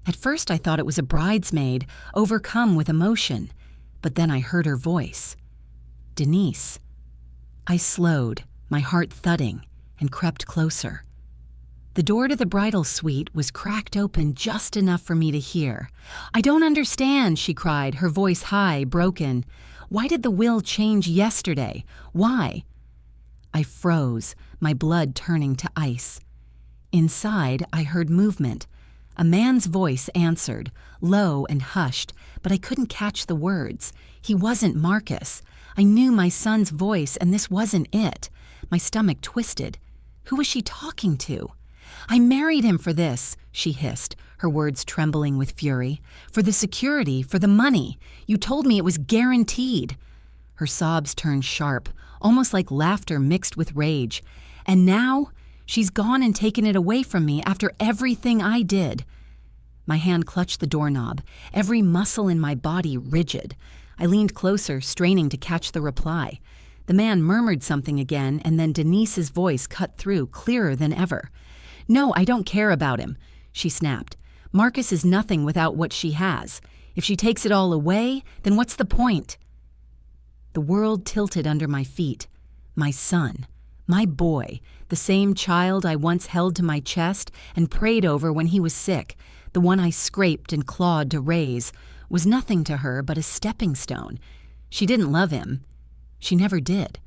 At first I thought it was a bridesmaid, overcome with emotion, but then I heard her voice. Denise. I slowed, my heart thudding, and crept closer. The door to the bridal suite was cracked open just enough for me to hear. "I don't understand," she cried, her voice high, broken. "Why did the will change yesterday? Why?" I froze, my blood turning to ice. Inside, I heard movement. A man's voice answered, low and hushed, but I couldn't catch the words. He wasn't Marcus. I knew my son's voice, and this wasn't it. My stomach twisted. Who was she talking to? "I married him for this," she hissed, her words trembling with fury. "For the security, for the money. You told me it was guaranteed." Her sobs turned sharp, almost like laughter mixed with rage. "And now? She's gone and taken it away from me after everything I did." My hand clutched the doorknob, every muscle in my body rigid. I leaned closer, straining to catch the reply. The man murmured something again, and then Denise's voice cut through, clearer than ever. "No, I don't care about him," she snapped. "Marcus is nothing without what she has. If she takes it all away, then what's the point?" The world tilted under my feet. My son, my boy, the same child I once held to my chest and prayed over when he was sick, the one I scraped and clawed to raise, was nothing to her but a stepping stone. She didn't love him. She never did.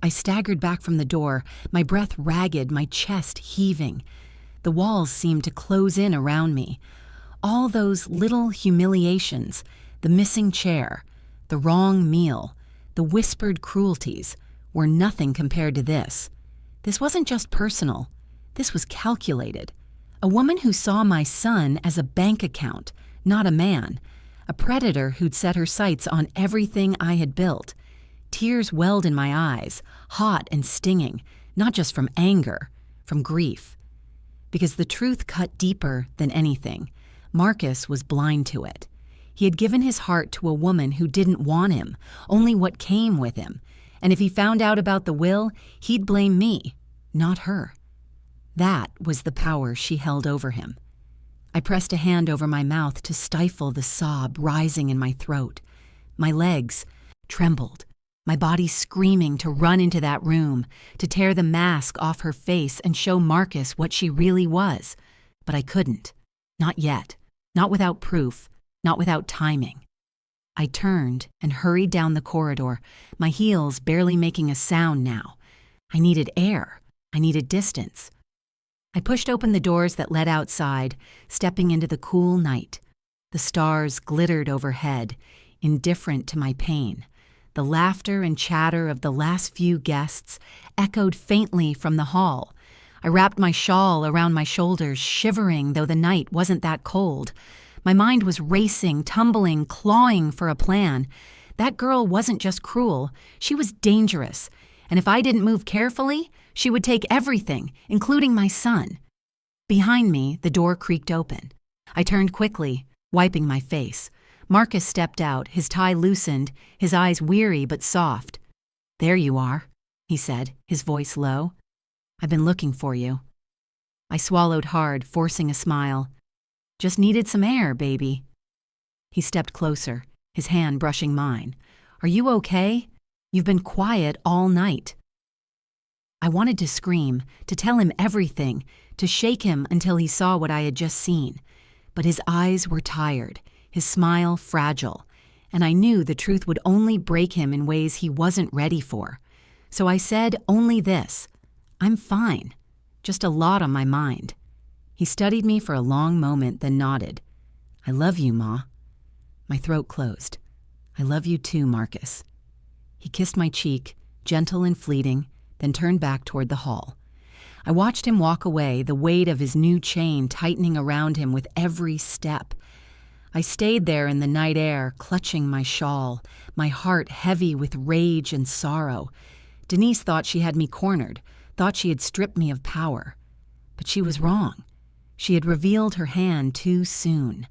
I staggered back from the door, my breath ragged, my chest heaving. The walls seemed to close in around me. All those little humiliations, the missing chair, the wrong meal, the whispered cruelties, were nothing compared to this. This wasn't just personal. This was calculated. A woman who saw my son as a bank account, not a man. A predator who'd set her sights on everything I had built. Tears welled in my eyes, hot and stinging, not just from anger, from grief. Because the truth cut deeper than anything. Marcus was blind to it. He had given his heart to a woman who didn't want him, only what came with him. And if he found out about the will, he'd blame me, not her. That was the power she held over him. I pressed a hand over my mouth to stifle the sob rising in my throat. My legs trembled, my body screaming to run into that room, to tear the mask off her face and show Marcus what she really was. But I couldn't. Not yet. Not without proof. Not without timing. I turned and hurried down the corridor, my heels barely making a sound now. I needed air. I needed distance. I pushed open the doors that led outside, stepping into the cool night. The stars glittered overhead, indifferent to my pain. The laughter and chatter of the last few guests echoed faintly from the hall. I wrapped my shawl around my shoulders, shivering though the night wasn't that cold. My mind was racing, tumbling, clawing for a plan. That girl wasn't just cruel, she was dangerous. And if I didn't move carefully, she would take everything, including my son. Behind me, the door creaked open. I turned quickly, wiping my face. Marcus stepped out, his tie loosened, his eyes weary but soft. "There you are," he said, his voice low. "I've been looking for you." I swallowed hard, forcing a smile. "Just needed some air, baby." He stepped closer, his hand brushing mine. "Are you okay? You've been quiet all night." I wanted to scream, to tell him everything, to shake him until he saw what I had just seen. But his eyes were tired, his smile fragile, and I knew the truth would only break him in ways he wasn't ready for. So I said only this: "I'm fine. Just a lot on my mind." He studied me for a long moment, then nodded. "I love you, Ma." My throat closed. "I love you too, Marcus." He kissed my cheek, gentle and fleeting, then turned back toward the hall. I watched him walk away, the weight of his new chain tightening around him with every step. I stayed there in the night air, clutching my shawl, my heart heavy with rage and sorrow. Denise thought she had me cornered, thought she had stripped me of power. But she was wrong. She had revealed her hand too soon.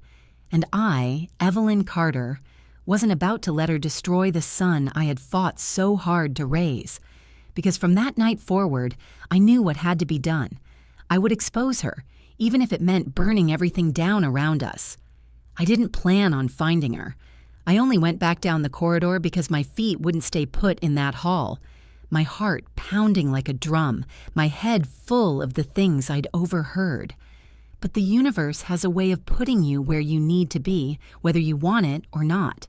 And I, Evelyn Carter, wasn't about to let her destroy the son I had fought so hard to raise. Because from that night forward, I knew what had to be done. I would expose her, even if it meant burning everything down around us. I didn't plan on finding her. I only went back down the corridor because my feet wouldn't stay put in that hall. My heart pounding like a drum, my head full of the things I'd overheard. But the universe has a way of putting you where you need to be, whether you want it or not.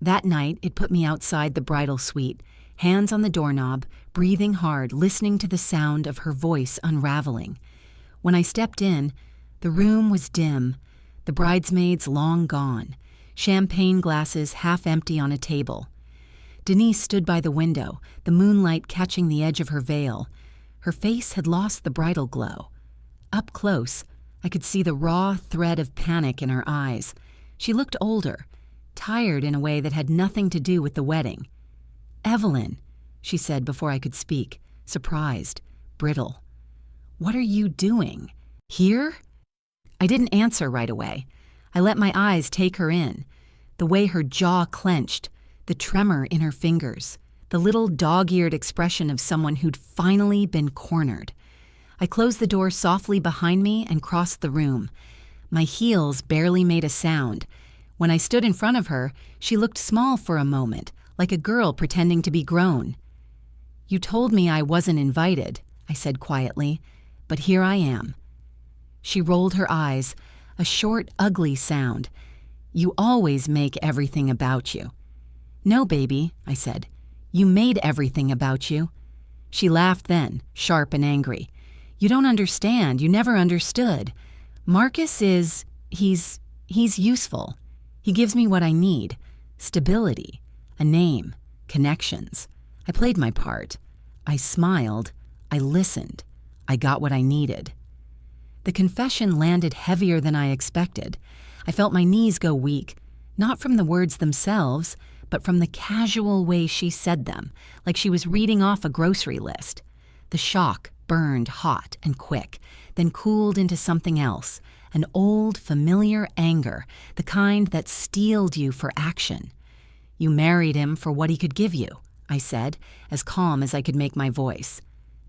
That night, it put me outside the bridal suite, hands on the doorknob, breathing hard, listening to the sound of her voice unraveling. When I stepped in, the room was dim, the bridesmaids long gone, champagne glasses half empty on a table. Denise stood by the window, the moonlight catching the edge of her veil. Her face had lost the bridal glow. Up close, I could see the raw thread of panic in her eyes. She looked older, tired in a way that had nothing to do with the wedding. "Evelyn," she said before I could speak, surprised, brittle. "What are you doing? Here?" I didn't answer right away. I let my eyes take her in. The way her jaw clenched, the tremor in her fingers, the little dog-eared expression of someone who'd finally been cornered. I closed the door softly behind me and crossed the room. My heels barely made a sound. When I stood in front of her, she looked small for a moment, like a girl pretending to be grown. "You told me I wasn't invited," I said quietly, "but here I am." She rolled her eyes, a short, ugly sound. "You always make everything about you." "No, baby," I said. "You made everything about you." She laughed then, sharp and angry. "You don't understand. You never understood. Marcus is... he's useful. He gives me what I need. Stability, a name, connections. I played my part. I smiled. I listened. I got what I needed." The confession landed heavier than I expected. I felt my knees go weak, not from the words themselves, but from the casual way she said them, like she was reading off a grocery list. The shock burned hot and quick, then cooled into something else, an old, familiar anger, the kind that steeled you for action. "You married him for what he could give you," I said, as calm as I could make my voice.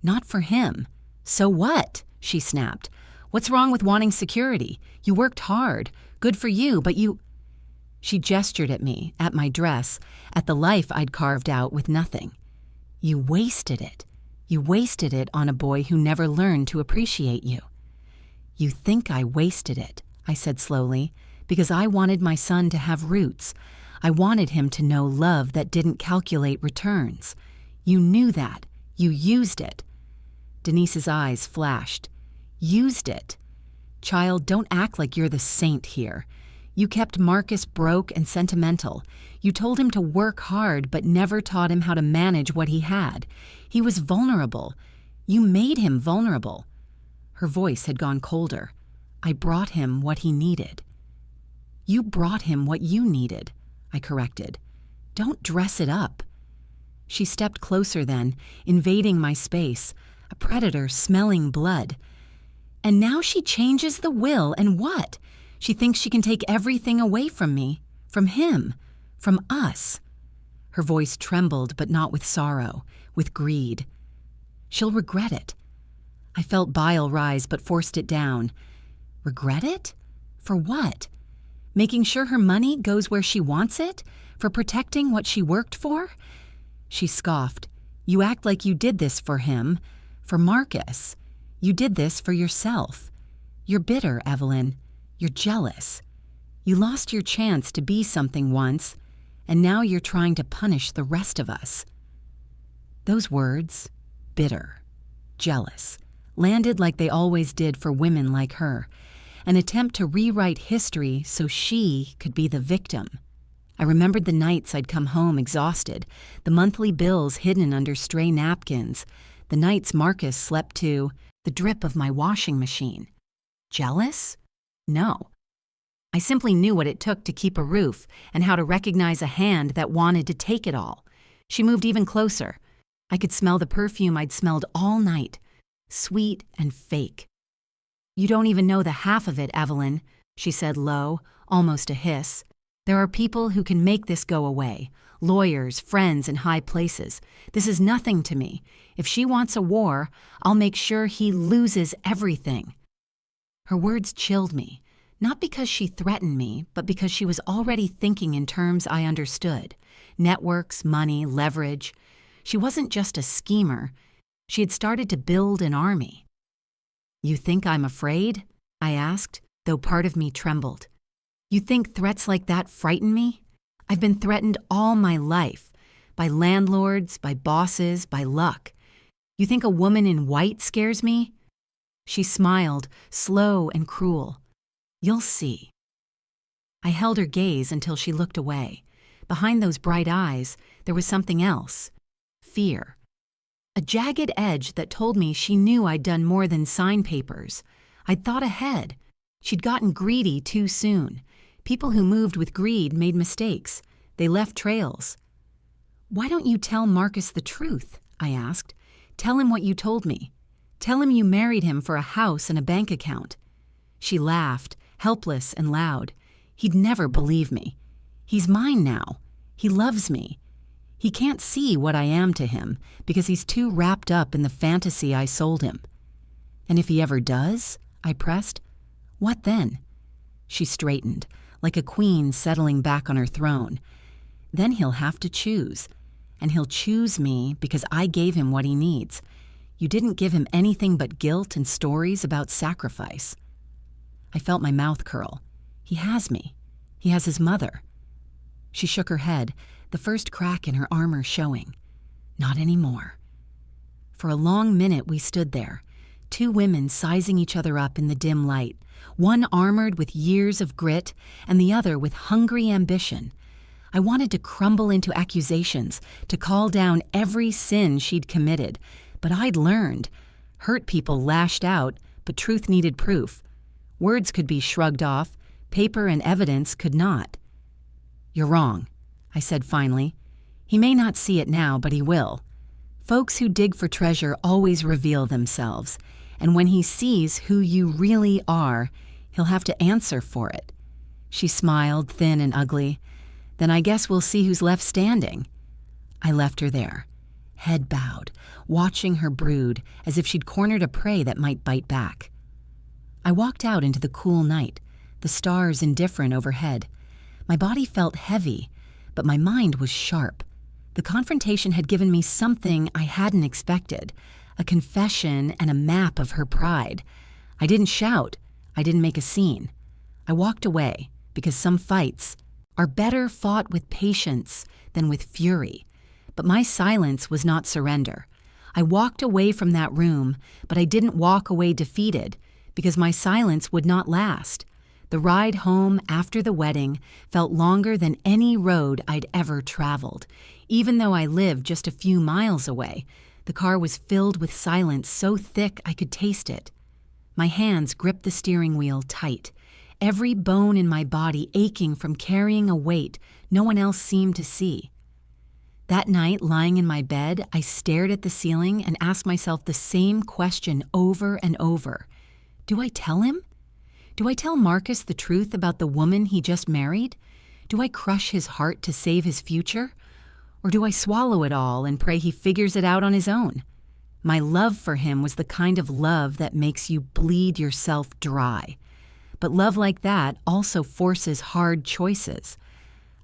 "Not for him." "So what?" she snapped. "What's wrong with wanting security? You worked hard. Good for you, but you—" She gestured at me, at my dress, at the life I'd carved out with nothing. "You wasted it. You wasted it on a boy who never learned to appreciate you." "You think I wasted it," I said slowly, "because I wanted my son to have roots. I wanted him to know love that didn't calculate returns. You knew that. You used it." Denise's eyes flashed. "Used it? Child, don't act like you're the saint here. You kept Marcus broke and sentimental. You told him to work hard but never taught him how to manage what he had. He was vulnerable. You made him vulnerable." Her voice had gone colder. "I brought him what he needed." "You brought him what you needed," I corrected. "Don't dress it up." She stepped closer then, invading my space, a predator smelling blood. "And now she changes the will, and what? She thinks she can take everything away from me, from him, from us." Her voice trembled, but not with sorrow, with greed. "She'll regret it." I felt bile rise, but forced it down. Regret it? For what? Making sure her money goes where she wants it? For protecting what she worked for? She scoffed. "You act like you did this for him, for Marcus. You did this for yourself. You're bitter, Evelyn. You're jealous. You lost your chance to be something once, and now you're trying to punish the rest of us." Those words, bitter, jealous, landed like they always did for women like her, an attempt to rewrite history so she could be the victim. I remembered the nights I'd come home exhausted, the monthly bills hidden under stray napkins, the nights Marcus slept to the drip of my washing machine. Jealous? No. I simply knew what it took to keep a roof and how to recognize a hand that wanted to take it all. She moved even closer. I could smell the perfume I'd smelled all night, sweet and fake. "You don't even know the half of it, Evelyn," she said low, almost a hiss. "There are people who can make this go away. Lawyers, friends in high places. This is nothing to me. If she wants a war, I'll make sure he loses everything." Her words chilled me, not because she threatened me, but because she was already thinking in terms I understood. Networks, money, leverage. She wasn't just a schemer. She had started to build an army. "You think I'm afraid?" I asked, though part of me trembled. "You think threats like that frighten me? I've been threatened all my life, by landlords, by bosses, by luck. You think a woman in white scares me?" She smiled, slow and cruel. "You'll see." I held her gaze until she looked away. Behind those bright eyes, there was something else. Fear. A jagged edge that told me she knew I'd done more than sign papers. I'd thought ahead. She'd gotten greedy too soon. People who moved with greed made mistakes. They left trails. "Why don't you tell Marcus the truth?" I asked. "Tell him what you told me. Tell him you married him for a house and a bank account." She laughed, helpless and loud. "He'd never believe me. He's mine now. He loves me. He can't see what I am to him because he's too wrapped up in the fantasy I sold him." "And if he ever does?" I pressed. "What then?" She straightened, like a queen settling back on her throne. "Then he'll have to choose. And he'll choose me because I gave him what he needs. You didn't give him anything but guilt and stories about sacrifice." I felt my mouth curl. "He has me. He has his mother." She shook her head, the first crack in her armor showing. "Not anymore." For a long minute we stood there, two women sizing each other up in the dim light, one armored with years of grit and the other with hungry ambition. I wanted to crumble into accusations, to call down every sin she'd committed, but I'd learned. Hurt people lashed out, but truth needed proof. Words could be shrugged off, paper and evidence could not. "You're wrong," I said finally. "He may not see it now, but he will. Folks who dig for treasure always reveal themselves, and when he sees who you really are, he'll have to answer for it." She smiled, thin and ugly. "Then I guess we'll see who's left standing." I left her there, head bowed, watching her brood as if she'd cornered a prey that might bite back. I walked out into the cool night, the stars indifferent overhead. My body felt heavy, but my mind was sharp. The confrontation had given me something I hadn't expected, a confession and a map of her pride. I didn't shout. I didn't make a scene. I walked away because some fights are better fought with patience than with fury. But my silence was not surrender. I walked away from that room, but I didn't walk away defeated because my silence would not last. The ride home after the wedding felt longer than any road I'd ever traveled. Even though I lived just a few miles away, the car was filled with silence so thick I could taste it. My hands gripped the steering wheel tight, every bone in my body aching from carrying a weight no one else seemed to see. That night, lying in my bed, I stared at the ceiling and asked myself the same question over and over. Do I tell him? Do I tell Marcus the truth about the woman he just married? Do I crush his heart to save his future? Or do I swallow it all and pray he figures it out on his own? My love for him was the kind of love that makes you bleed yourself dry. But love like that also forces hard choices.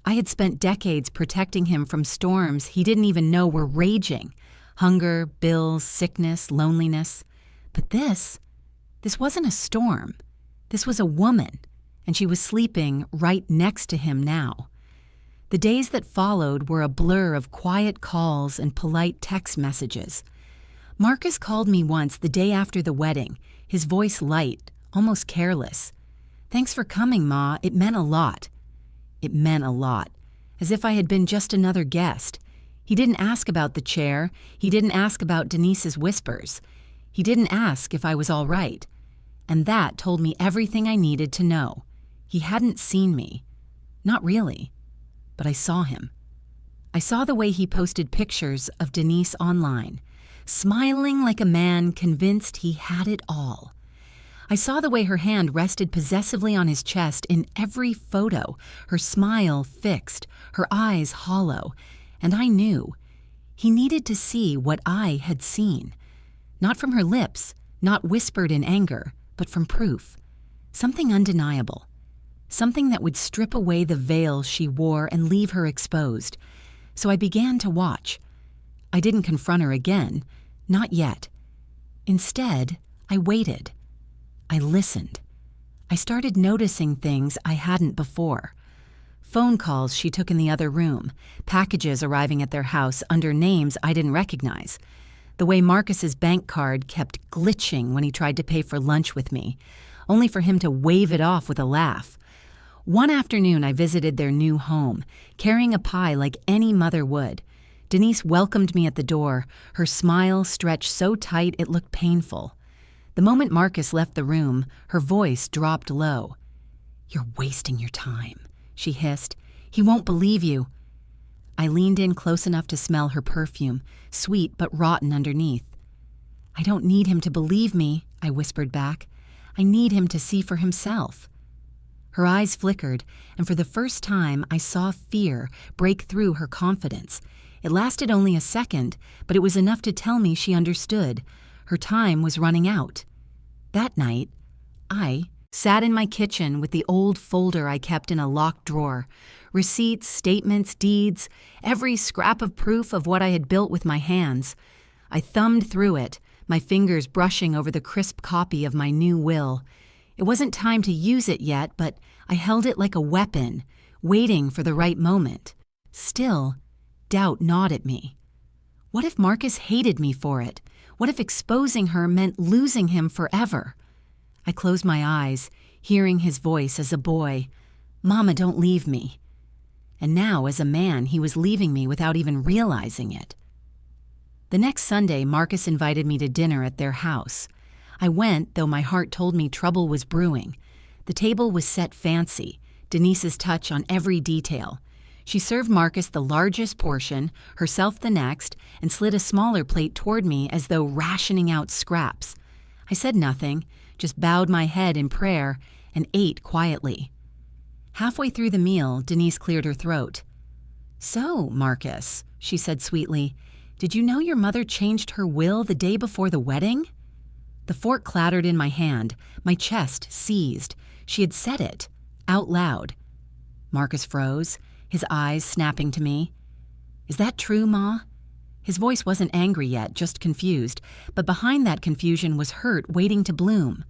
I had spent decades protecting him from storms he didn't even know were raging. Hunger, bills, sickness, loneliness. But this wasn't a storm. This was a woman, and she was sleeping right next to him now. The days that followed were a blur of quiet calls and polite text messages. Marcus called me once the day after the wedding, his voice light, almost careless. "Thanks for coming, Ma. It meant a lot." It meant a lot, as if I had been just another guest. He didn't ask about the chair. He didn't ask about Denise's whispers. He didn't ask if I was all right. And that told me everything I needed to know. He hadn't seen me. Not really. But I saw him. I saw the way he posted pictures of Denise online, smiling like a man convinced he had it all. I saw the way her hand rested possessively on his chest in every photo, her smile fixed, her eyes hollow, and I knew he needed to see what I had seen. Not from her lips, not whispered in anger, but from proof. Something undeniable. Something that would strip away the veil she wore and leave her exposed. So I began to watch. I didn't confront her again, not yet. Instead, I waited. I listened. I started noticing things I hadn't before. Phone calls she took in the other room, packages arriving at their house under names I didn't recognize. The way Marcus's bank card kept glitching when he tried to pay for lunch with me, only for him to wave it off with a laugh. One afternoon I visited their new home, carrying a pie like any mother would. Denise welcomed me at the door, her smile stretched so tight it looked painful. The moment Marcus left the room, her voice dropped low. "You're wasting your time," she hissed. "He won't believe you." I leaned in close enough to smell her perfume, sweet but rotten underneath. "I don't need him to believe me," I whispered back. "I need him to see for himself." Her eyes flickered, and for the first time I saw fear break through her confidence. It lasted only a second, but it was enough to tell me she understood. Her time was running out. That night, I sat in my kitchen with the old folder I kept in a locked drawer. Receipts, statements, deeds, every scrap of proof of what I had built with my hands. I thumbed through it, my fingers brushing over the crisp copy of my new will. It wasn't time to use it yet, but I held it like a weapon, waiting for the right moment. Still, doubt gnawed at me. What if Marcus hated me for it? What if exposing her meant losing him forever? I closed my eyes, hearing his voice as a boy. "Mama, don't leave me." And now, as a man, he was leaving me without even realizing it. The next Sunday, Marcus invited me to dinner at their house. I went, though my heart told me trouble was brewing. The table was set fancy, Denise's touch on every detail. She served Marcus the largest portion, herself the next, and slid a smaller plate toward me as though rationing out scraps. I said nothing, just bowed my head in prayer and ate quietly. Halfway through the meal, Denise cleared her throat. "So, Marcus," she said sweetly, "did you know your mother changed her will the day before the wedding?" The fork clattered in my hand, my chest seized. She had said it, out loud. Marcus froze, his eyes snapping to me. "Is that true, Ma?" His voice wasn't angry yet, just confused, but behind that confusion was hurt waiting to bloom.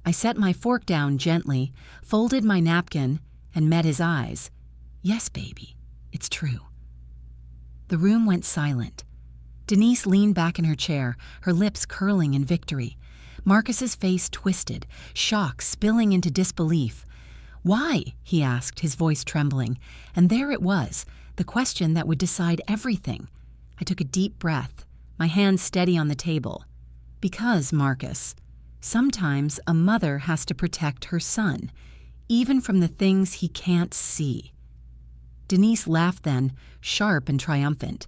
I set my fork down gently, folded my napkin, and met his eyes. "Yes, baby, it's true." The room went silent. Denise leaned back in her chair, her lips curling in victory. Marcus's face twisted, shock spilling into disbelief. "Why?" he asked, his voice trembling. And there it was, the question that would decide everything. I took a deep breath, my hands steady on the table. "Because, Marcus, sometimes a mother has to protect her son, even from the things he can't see." Denise laughed then, sharp and triumphant.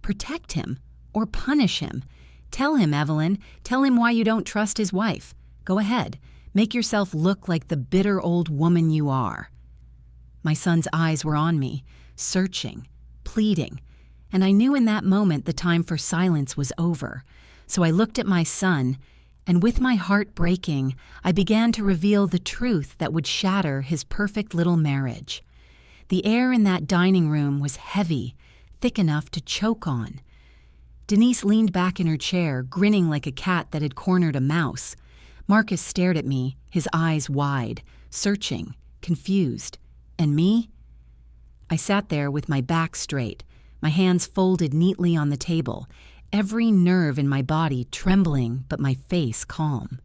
"Protect him or punish him. Tell him, Evelyn. Tell him why you don't trust his wife. Go ahead. Make yourself look like the bitter old woman you are." My son's eyes were on me, searching, pleading, and I knew in that moment the time for silence was over. So I looked at my son, and with my heart breaking, I began to reveal the truth that would shatter his perfect little marriage. The air in that dining room was heavy, thick enough to choke on. Denise leaned back in her chair, grinning like a cat that had cornered a mouse. Marcus stared at me, his eyes wide, searching, confused. And me? I sat there with my back straight, my hands folded neatly on the table, every nerve in my body trembling but my face calm.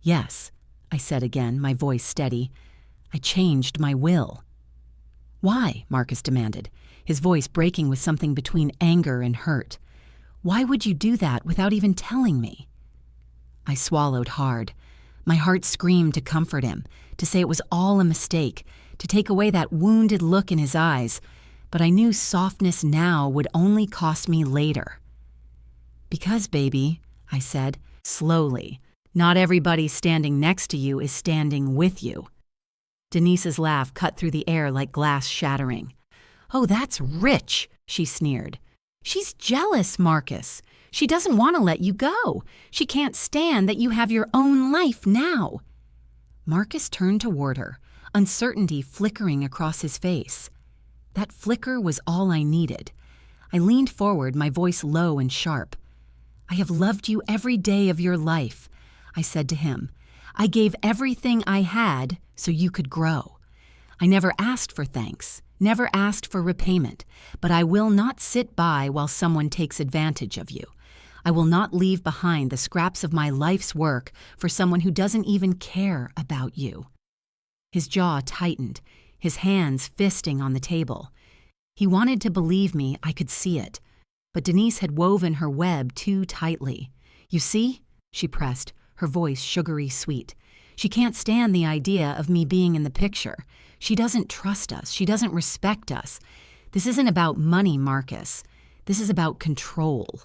"Yes," I said again, my voice steady. "I changed my will." "Why?" Marcus demanded, his voice breaking with something between anger and hurt. "Why would you do that without even telling me?" I swallowed hard. My heart screamed to comfort him, to say it was all a mistake, to take away that wounded look in his eyes, but I knew softness now would only cost me later. "Because, baby," I said, slowly, "not everybody standing next to you is standing with you." Denise's laugh cut through the air like glass shattering. "Oh, that's rich," she sneered. "She's jealous, Marcus. She doesn't want to let you go. She can't stand that you have your own life now." Marcus turned toward her, uncertainty flickering across his face. That flicker was all I needed. I leaned forward, my voice low and sharp. "I have loved you every day of your life," I said to him. "I gave everything I had so you could grow. I never asked for thanks, never asked for repayment, but I will not sit by while someone takes advantage of you. I will not leave behind the scraps of my life's work for someone who doesn't even care about you." His jaw tightened, his hands fisting on the table. He wanted to believe me, I could see it. But Denise had woven her web too tightly. "You see?" she pressed, her voice sugary sweet. "She can't stand the idea of me being in the picture. She doesn't trust us. She doesn't respect us. This isn't about money, Marcus. This is about control."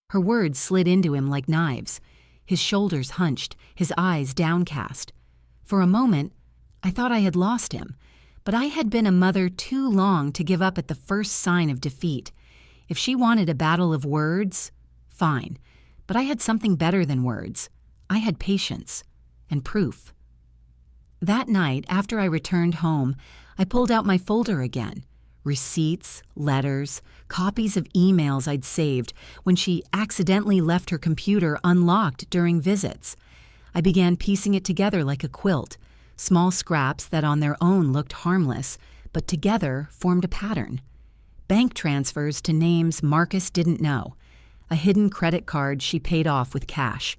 Her words slid into him like knives. His shoulders hunched, his eyes downcast. For a moment, I thought I had lost him, but I had been a mother too long to give up at the first sign of defeat. If she wanted a battle of words, fine, but I had something better than words. I had patience and proof. That night, after I returned home, I pulled out my folder again. Receipts, letters, copies of emails I'd saved when she accidentally left her computer unlocked during visits. I began piecing it together like a quilt, small scraps that on their own looked harmless, but together formed a pattern. Bank transfers to names Marcus didn't know, a hidden credit card she paid off with cash,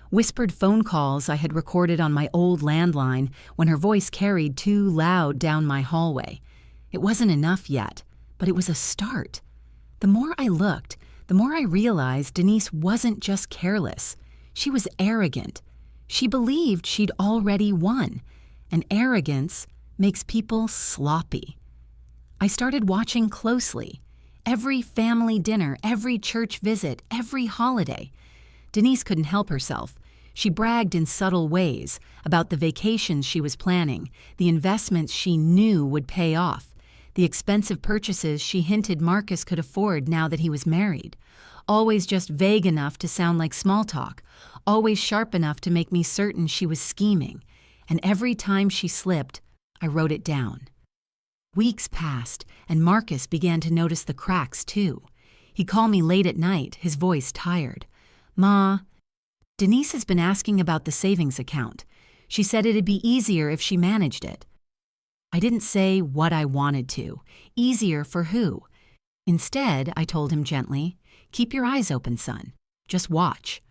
whispered phone calls I had recorded on my old landline when her voice carried too loud down my hallway. It wasn't enough yet, but it was a start. The more I looked, the more I realized Denise wasn't just careless. She was arrogant. She believed she'd already won, and arrogance makes people sloppy. I started watching closely. Every family dinner, every church visit, every holiday. Denise couldn't help herself. She bragged in subtle ways about the vacations she was planning, the investments she knew would pay off, the expensive purchases she hinted Marcus could afford now that he was married. Always just vague enough to sound like small talk, always sharp enough to make me certain she was scheming. And every time she slipped, I wrote it down. Weeks passed, and Marcus began to notice the cracks, too. He'd call me late at night, his voice tired. "Ma, Denise has been asking about the savings account. She said it'd be easier if she managed it." I didn't say what I wanted to. Easier for who? Instead, I told him gently, "Keep your eyes open, son. Just watch."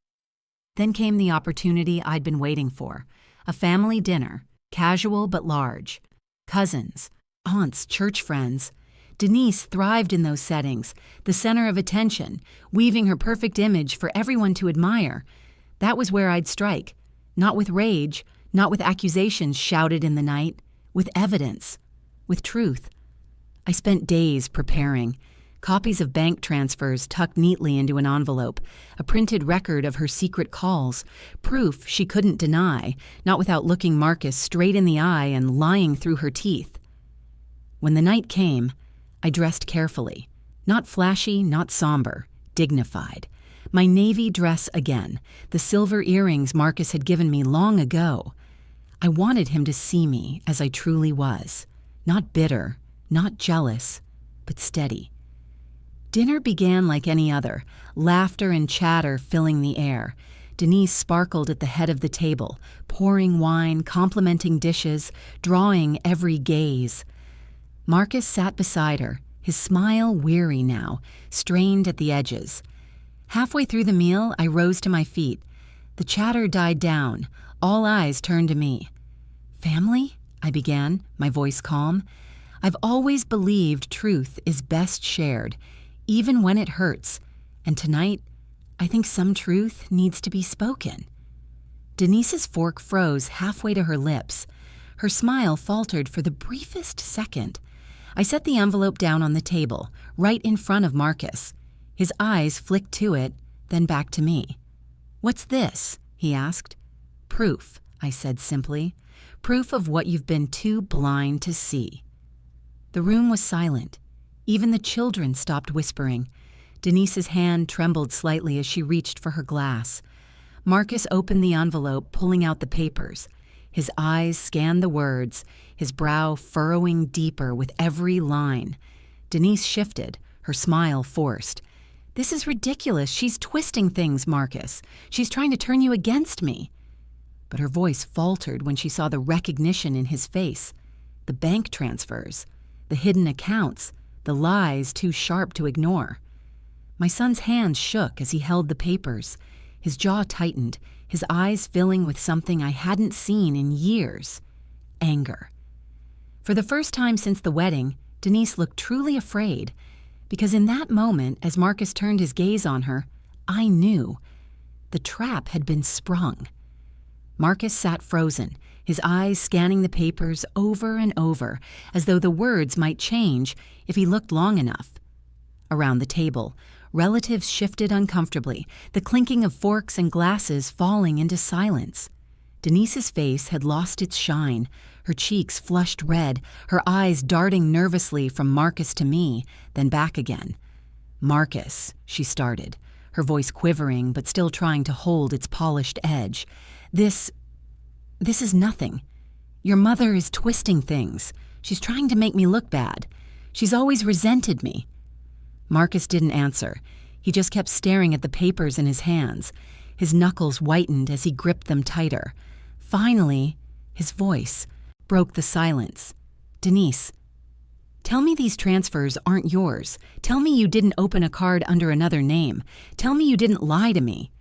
Then came the opportunity I'd been waiting for. A family dinner, casual but large. Cousins, aunts, church friends. Denise thrived in those settings, the center of attention, weaving her perfect image for everyone to admire. That was where I'd strike. Not with rage, not with accusations shouted in the night, with evidence, with truth. I spent days preparing. Copies of bank transfers tucked neatly into an envelope, a printed record of her secret calls, proof she couldn't deny, not without looking Marcus straight in the eye and lying through her teeth. When the night came, I dressed carefully. Not flashy, not somber, dignified. My navy dress again, the silver earrings Marcus had given me long ago. I wanted him to see me as I truly was. Not bitter, not jealous, but steady. Dinner began like any other, laughter and chatter filling the air. Denise sparkled at the head of the table, pouring wine, complimenting dishes, drawing every gaze. Marcus sat beside her, his smile weary now, strained at the edges. Halfway through the meal, I rose to my feet. The chatter died down. All eyes turned to me. "Family?" I began, my voice calm. "I've always believed truth is best shared, even when it hurts, and tonight, I think some truth needs to be spoken." Denise's fork froze halfway to her lips. Her smile faltered for the briefest second. I set the envelope down on the table, right in front of Marcus. His eyes flicked to it, then back to me. "What's this?" he asked. "Proof," I said simply. "Proof of what you've been too blind to see." The room was silent. Even the children stopped whispering. Denise's hand trembled slightly as she reached for her glass. Marcus opened the envelope, pulling out the papers. His eyes scanned the words, his brow furrowing deeper with every line. Denise shifted, her smile forced. "This is ridiculous. She's twisting things, Marcus. She's trying to turn you against me." But her voice faltered when she saw the recognition in his face. The bank transfers, the hidden accounts, the lies too sharp to ignore. My son's hands shook as he held the papers. His jaw tightened, his eyes filling with something I hadn't seen in years. Anger. For the first time since the wedding, Denise looked truly afraid, because in that moment, as Marcus turned his gaze on her, I knew. The trap had been sprung. Marcus sat frozen, his eyes scanning the papers over and over, as though the words might change if he looked long enough. Around the table, relatives shifted uncomfortably, the clinking of forks and glasses falling into silence. Denise's face had lost its shine, her cheeks flushed red, her eyes darting nervously from Marcus to me, then back again. "Marcus," she started, her voice quivering but still trying to hold its polished edge. This is nothing. Your mother is twisting things. She's trying to make me look bad. She's always resented me." Marcus didn't answer. He just kept staring at the papers in his hands. His knuckles whitened as he gripped them tighter. Finally, his voice broke the silence. "Denise, tell me these transfers aren't yours. Tell me you didn't open a card under another name. Tell me you didn't lie to me."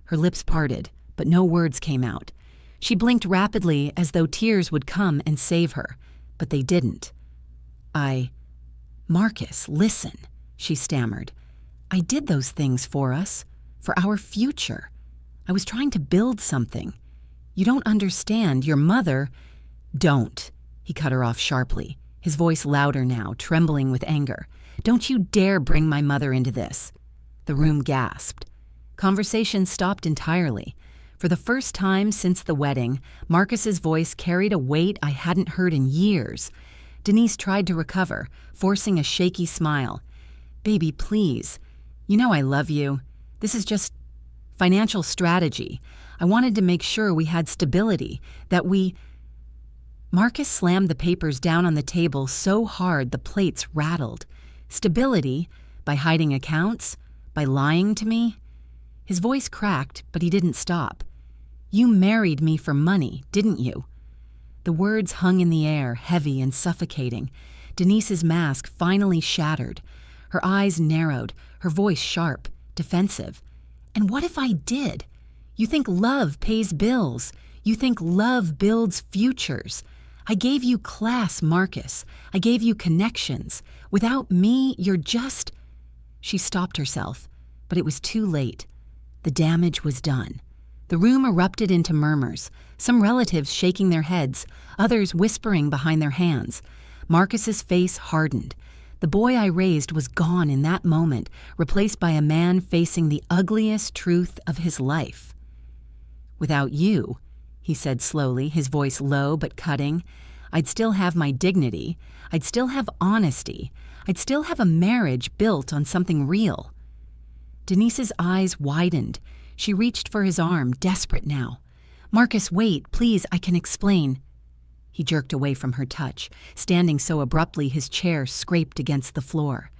Her lips parted, but no words came out. She blinked rapidly as though tears would come and save her, but they didn't. "Marcus, listen," she stammered. "I did those things for us, for our future. I was trying to build something. You don't understand. Your mother—" "Don't," he cut her off sharply, his voice louder now, trembling with anger. "Don't you dare bring my mother into this." The room gasped. Conversation stopped entirely. For the first time since the wedding, Marcus's voice carried a weight I hadn't heard in years. Denise tried to recover, forcing a shaky smile. "Baby, please. You know I love you. This is just financial strategy. I wanted to make sure we had stability, that we—" Marcus slammed the papers down on the table so hard the plates rattled. "Stability? By hiding accounts? By lying to me?" His voice cracked, but he didn't stop. "You married me for money, didn't you?" The words hung in the air, heavy and suffocating. Denise's mask finally shattered. Her eyes narrowed, her voice sharp, defensive. "And what if I did? You think love pays bills. You think love builds futures. I gave you class, Marcus. I gave you connections. Without me, you're just—" She stopped herself, but it was too late. The damage was done. The room erupted into murmurs, some relatives shaking their heads, others whispering behind their hands. Marcus's face hardened. The boy I raised was gone in that moment, replaced by a man facing the ugliest truth of his life. "Without you," he said slowly, his voice low but cutting, "I'd still have my dignity. I'd still have honesty. I'd still have a marriage built on something real." Denise's eyes widened. She reached for his arm, desperate now. "Marcus, wait, please, I can explain." He jerked away from her touch, standing so abruptly his chair scraped against the floor.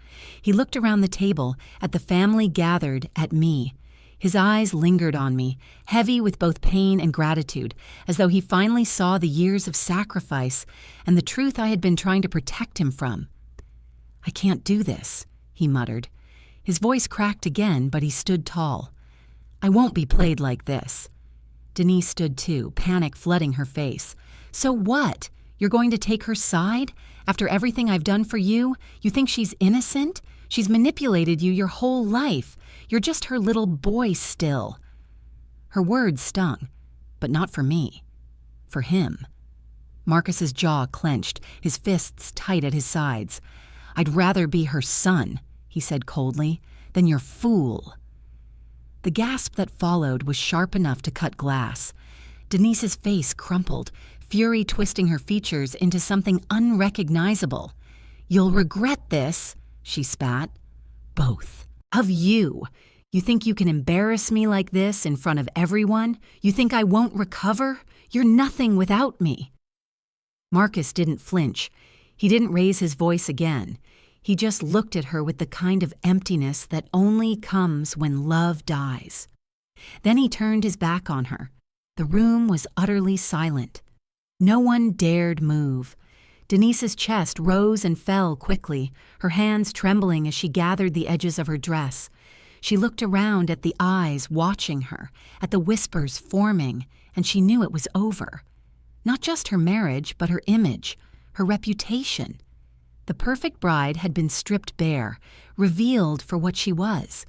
He looked around the table, at the family gathered, at me. His eyes lingered on me, heavy with both pain and gratitude, as though he finally saw the years of sacrifice and the truth I had been trying to protect him from. "I can't do this," he muttered. His voice cracked again, but he stood tall. "I won't be played like this." Denise stood too, panic flooding her face. "So what? You're going to take her side? After everything I've done for you, you think she's innocent? She's manipulated you your whole life. You're just her little boy still." Her words stung. but not for me. For him. Marcus's jaw clenched, his fists tight at his sides. "I'd rather be her son," he said coldly, "than your fool." The gasp that followed was sharp enough to cut glass. Denise's face crumpled, fury twisting her features into something unrecognizable. "You'll regret this," she spat. "Both. Of you. You think you can embarrass me like this in front of everyone? You think I won't recover? You're nothing without me." Marcus didn't flinch. He didn't raise his voice again. He just looked at her with the kind of emptiness that only comes when love dies. Then he turned his back on her. The room was utterly silent. No one dared move. Denise's chest rose and fell quickly, her hands trembling as she gathered the edges of her dress. She looked around at the eyes watching her, at the whispers forming, and she knew it was over. Not just her marriage, but her image, her reputation. The perfect bride had been stripped bare, revealed for what she was.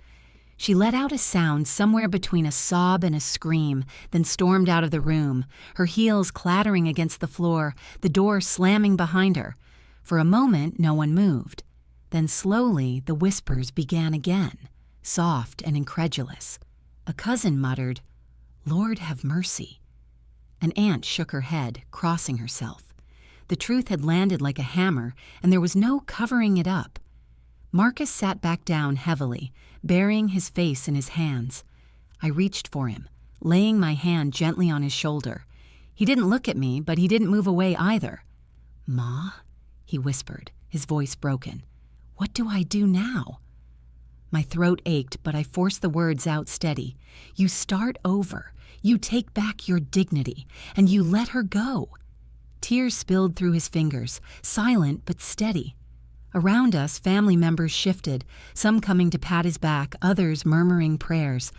She let out a sound somewhere between a sob and a scream, then stormed out of the room, her heels clattering against the floor, the door slamming behind her. For a moment, no one moved. Then slowly, the whispers began again, soft and incredulous. A cousin muttered, "Lord have mercy." An aunt shook her head, crossing herself. The truth had landed like a hammer, and there was no covering it up. Marcus sat back down heavily, burying his face in his hands. I reached for him, laying my hand gently on his shoulder. He didn't look at me, but he didn't move away either. "Ma," he whispered, his voice broken. "What do I do now?" My throat ached, but I forced the words out steady. "You start over. You take back your dignity, and you let her go." Tears spilled through his fingers, silent but steady. Around us, family members shifted, some coming to pat his back, others murmuring prayers.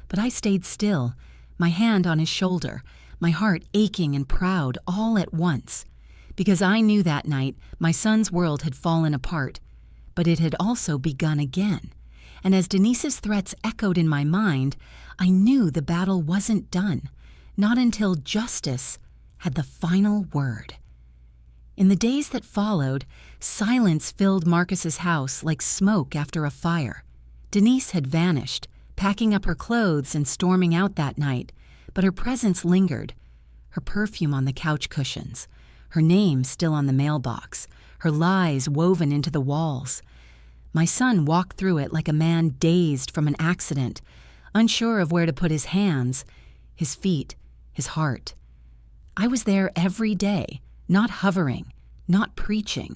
But I stayed still, my hand on his shoulder, my heart aching and proud all at once. Because I knew that night my son's world had fallen apart, but it had also begun again. And as Denise's threats echoed in my mind, I knew the battle wasn't done, not until justice had the final word. In the days that followed, silence filled Marcus's house like smoke after a fire. Denise had vanished, packing up her clothes and storming out that night, but her presence lingered, her perfume on the couch cushions, her name still on the mailbox, her lies woven into the walls. My son walked through it like a man dazed from an accident, unsure of where to put his hands, his feet, his heart. I was there every day, not hovering, not preaching,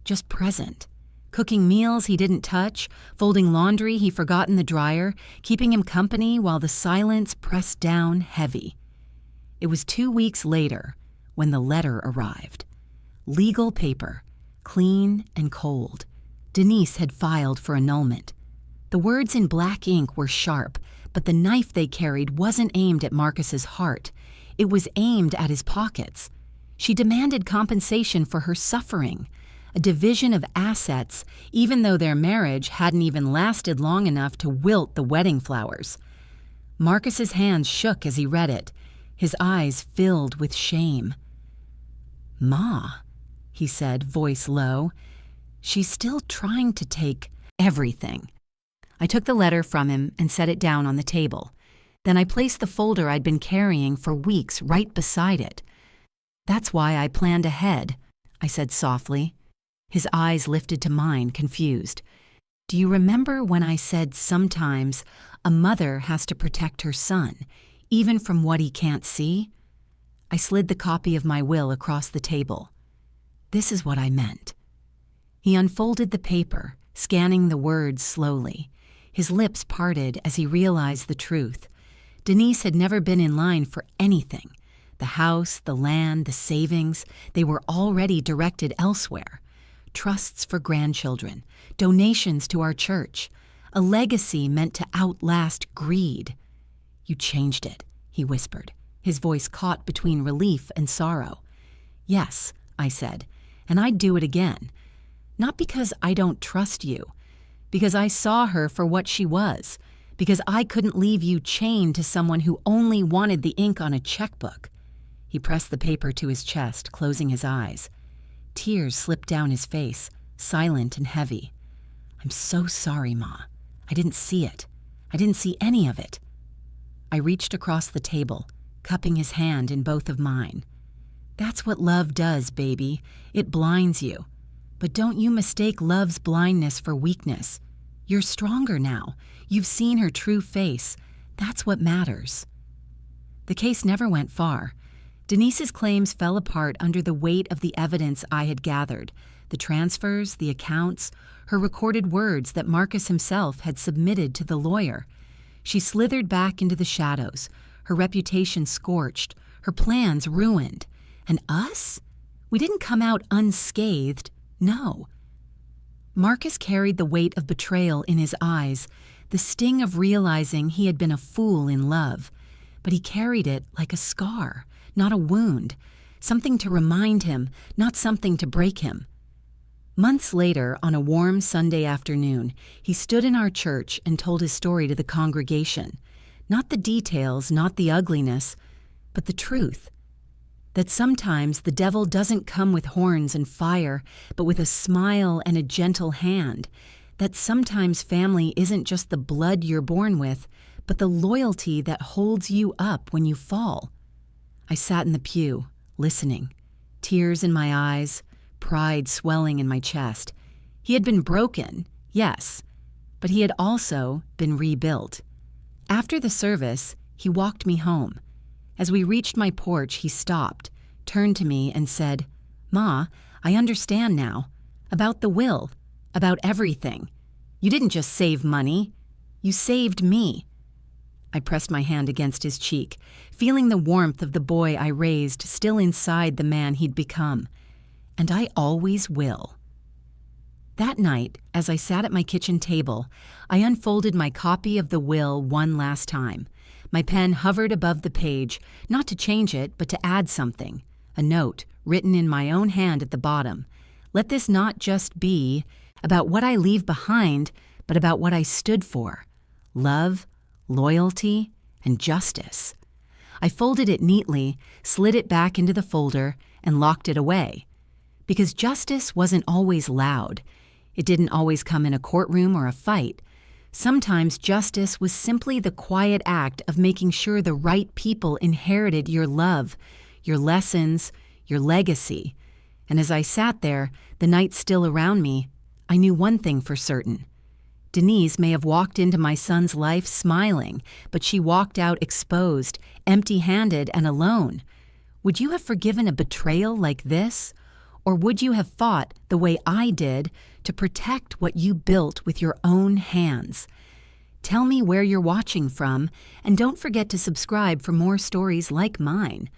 just present, cooking meals he didn't touch, folding laundry he forgot in the dryer, keeping him company while the silence pressed down heavy. It was 2 weeks later when the letter arrived. Legal paper, clean and cold. Denise had filed for annulment. The words in black ink were sharp, but the knife they carried wasn't aimed at Marcus's heart. It was aimed at his pockets. She demanded compensation for her suffering, a division of assets, even though their marriage hadn't even lasted long enough to wilt the wedding flowers. Marcus's hands shook as he read it, his eyes filled with shame. "Ma," he said, voice low, "she's still trying to take everything." I took the letter from him and set it down on the table. Then I placed the folder I'd been carrying for weeks right beside it. "That's why I planned ahead," I said softly. His eyes lifted to mine, confused. "Do you remember when I said sometimes a mother has to protect her son, even from what he can't see?" I slid the copy of my will across the table. "This is what I meant." He unfolded the paper, scanning the words slowly. His lips parted as he realized the truth. Denise had never been in line for anything. The house, the land, the savings, they were already directed elsewhere. Trusts for grandchildren, donations to our church, a legacy meant to outlast greed. "You changed it," he whispered, his voice caught between relief and sorrow. "Yes," I said, "and I'd do it again. Not because I don't trust you, because I saw her for what she was, Because I couldn't leave you chained to someone who only wanted the ink on a checkbook. He pressed the paper to his chest, closing his eyes. Tears slipped down his face, silent and heavy. I'm so sorry, Ma. I didn't see it. I didn't see any of it. I reached across the table, cupping his hand in both of mine. That's what love does, baby. It blinds you. But don't you mistake love's blindness for weakness. You're stronger now. You've seen her true face. That's what matters. The case never went far. Denise's claims fell apart under the weight of the evidence I had gathered, the transfers, the accounts, her recorded words that Marcus himself had submitted to the lawyer. She slithered back into the shadows, her reputation scorched, her plans ruined. And us? We didn't come out unscathed, no. Marcus carried the weight of betrayal in his eyes, the sting of realizing he had been a fool in love. But he carried it like a scar, not a wound, something to remind him, not something to break him. Months later, on a warm Sunday afternoon, he stood in our church and told his story to the congregation. Not the details, not the ugliness, but the truth. That sometimes the devil doesn't come with horns and fire, but with a smile and a gentle hand. That sometimes family isn't just the blood you're born with, but the loyalty that holds you up when you fall. I sat in the pew, listening, tears in my eyes, pride swelling in my chest. He had been broken, yes, but he had also been rebuilt. After the service, he walked me home. As we reached my porch, he stopped, turned to me, and said, Ma, I understand now. About the will, about everything. You didn't just save money. You saved me. I pressed my hand against his cheek, feeling the warmth of the boy I raised still inside the man he'd become. And I always will. That night, as I sat at my kitchen table, I unfolded my copy of the will one last time. My pen hovered above the page, not to change it, but to add something. A note, written in my own hand at the bottom. Let this not just be about what I leave behind, but about what I stood for. Love, loyalty, and justice. I folded it neatly, slid it back into the folder, and locked it away. Because justice wasn't always loud. It didn't always come in a courtroom or a fight. Sometimes justice was simply the quiet act of making sure the right people inherited your love, your lessons, your legacy. And as I sat there, the night still around me, I knew one thing for certain. Denise may have walked into my son's life smiling, but she walked out exposed, empty-handed, and alone. Would you have forgiven a betrayal like this? Or would you have fought the way I did to protect what you built with your own hands? Tell me where you're watching from, and don't forget to subscribe for more stories like mine.